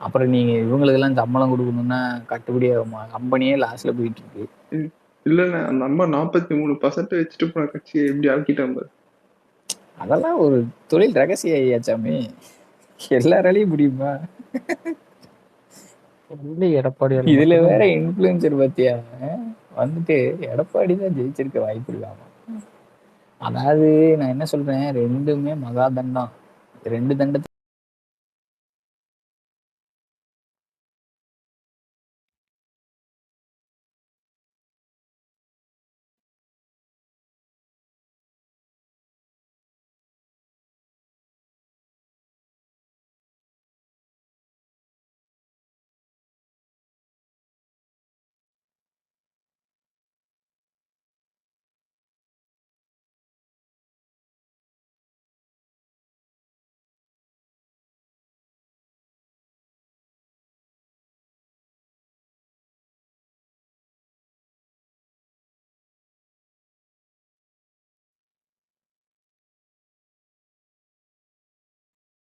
அப்புறம் நீங்க இவங்களுக்கெல்லாம் சம்பளம் கொடுக்கணும்னா கட்டுப்படி ஆகுமா? கம்பெனியே லாஸ்ட்ல போயிட்டு இருக்கு. இல்லண்ணா அந்த அம்மா 43% வச்சுட்டு போன கட்சியை எப்படி ஆக்கிட்டாங்க. அதெல்லாம் ஒரு தொழில் ரகசிய ஐயாச்சாமி, எல்லாராலையும் முடியுமா? எடப்பாடி இதுல வேற இன்ஃபுளுசர் பத்தியா வந்துட்டு எடப்பாடி தான் ஜெயிச்சிருக்க வாய்ப்பு இருக்காம. அதாவது நான் என்ன சொல்றேன், ரெண்டுமே மகா தண்டம். 2 தண்டத்தை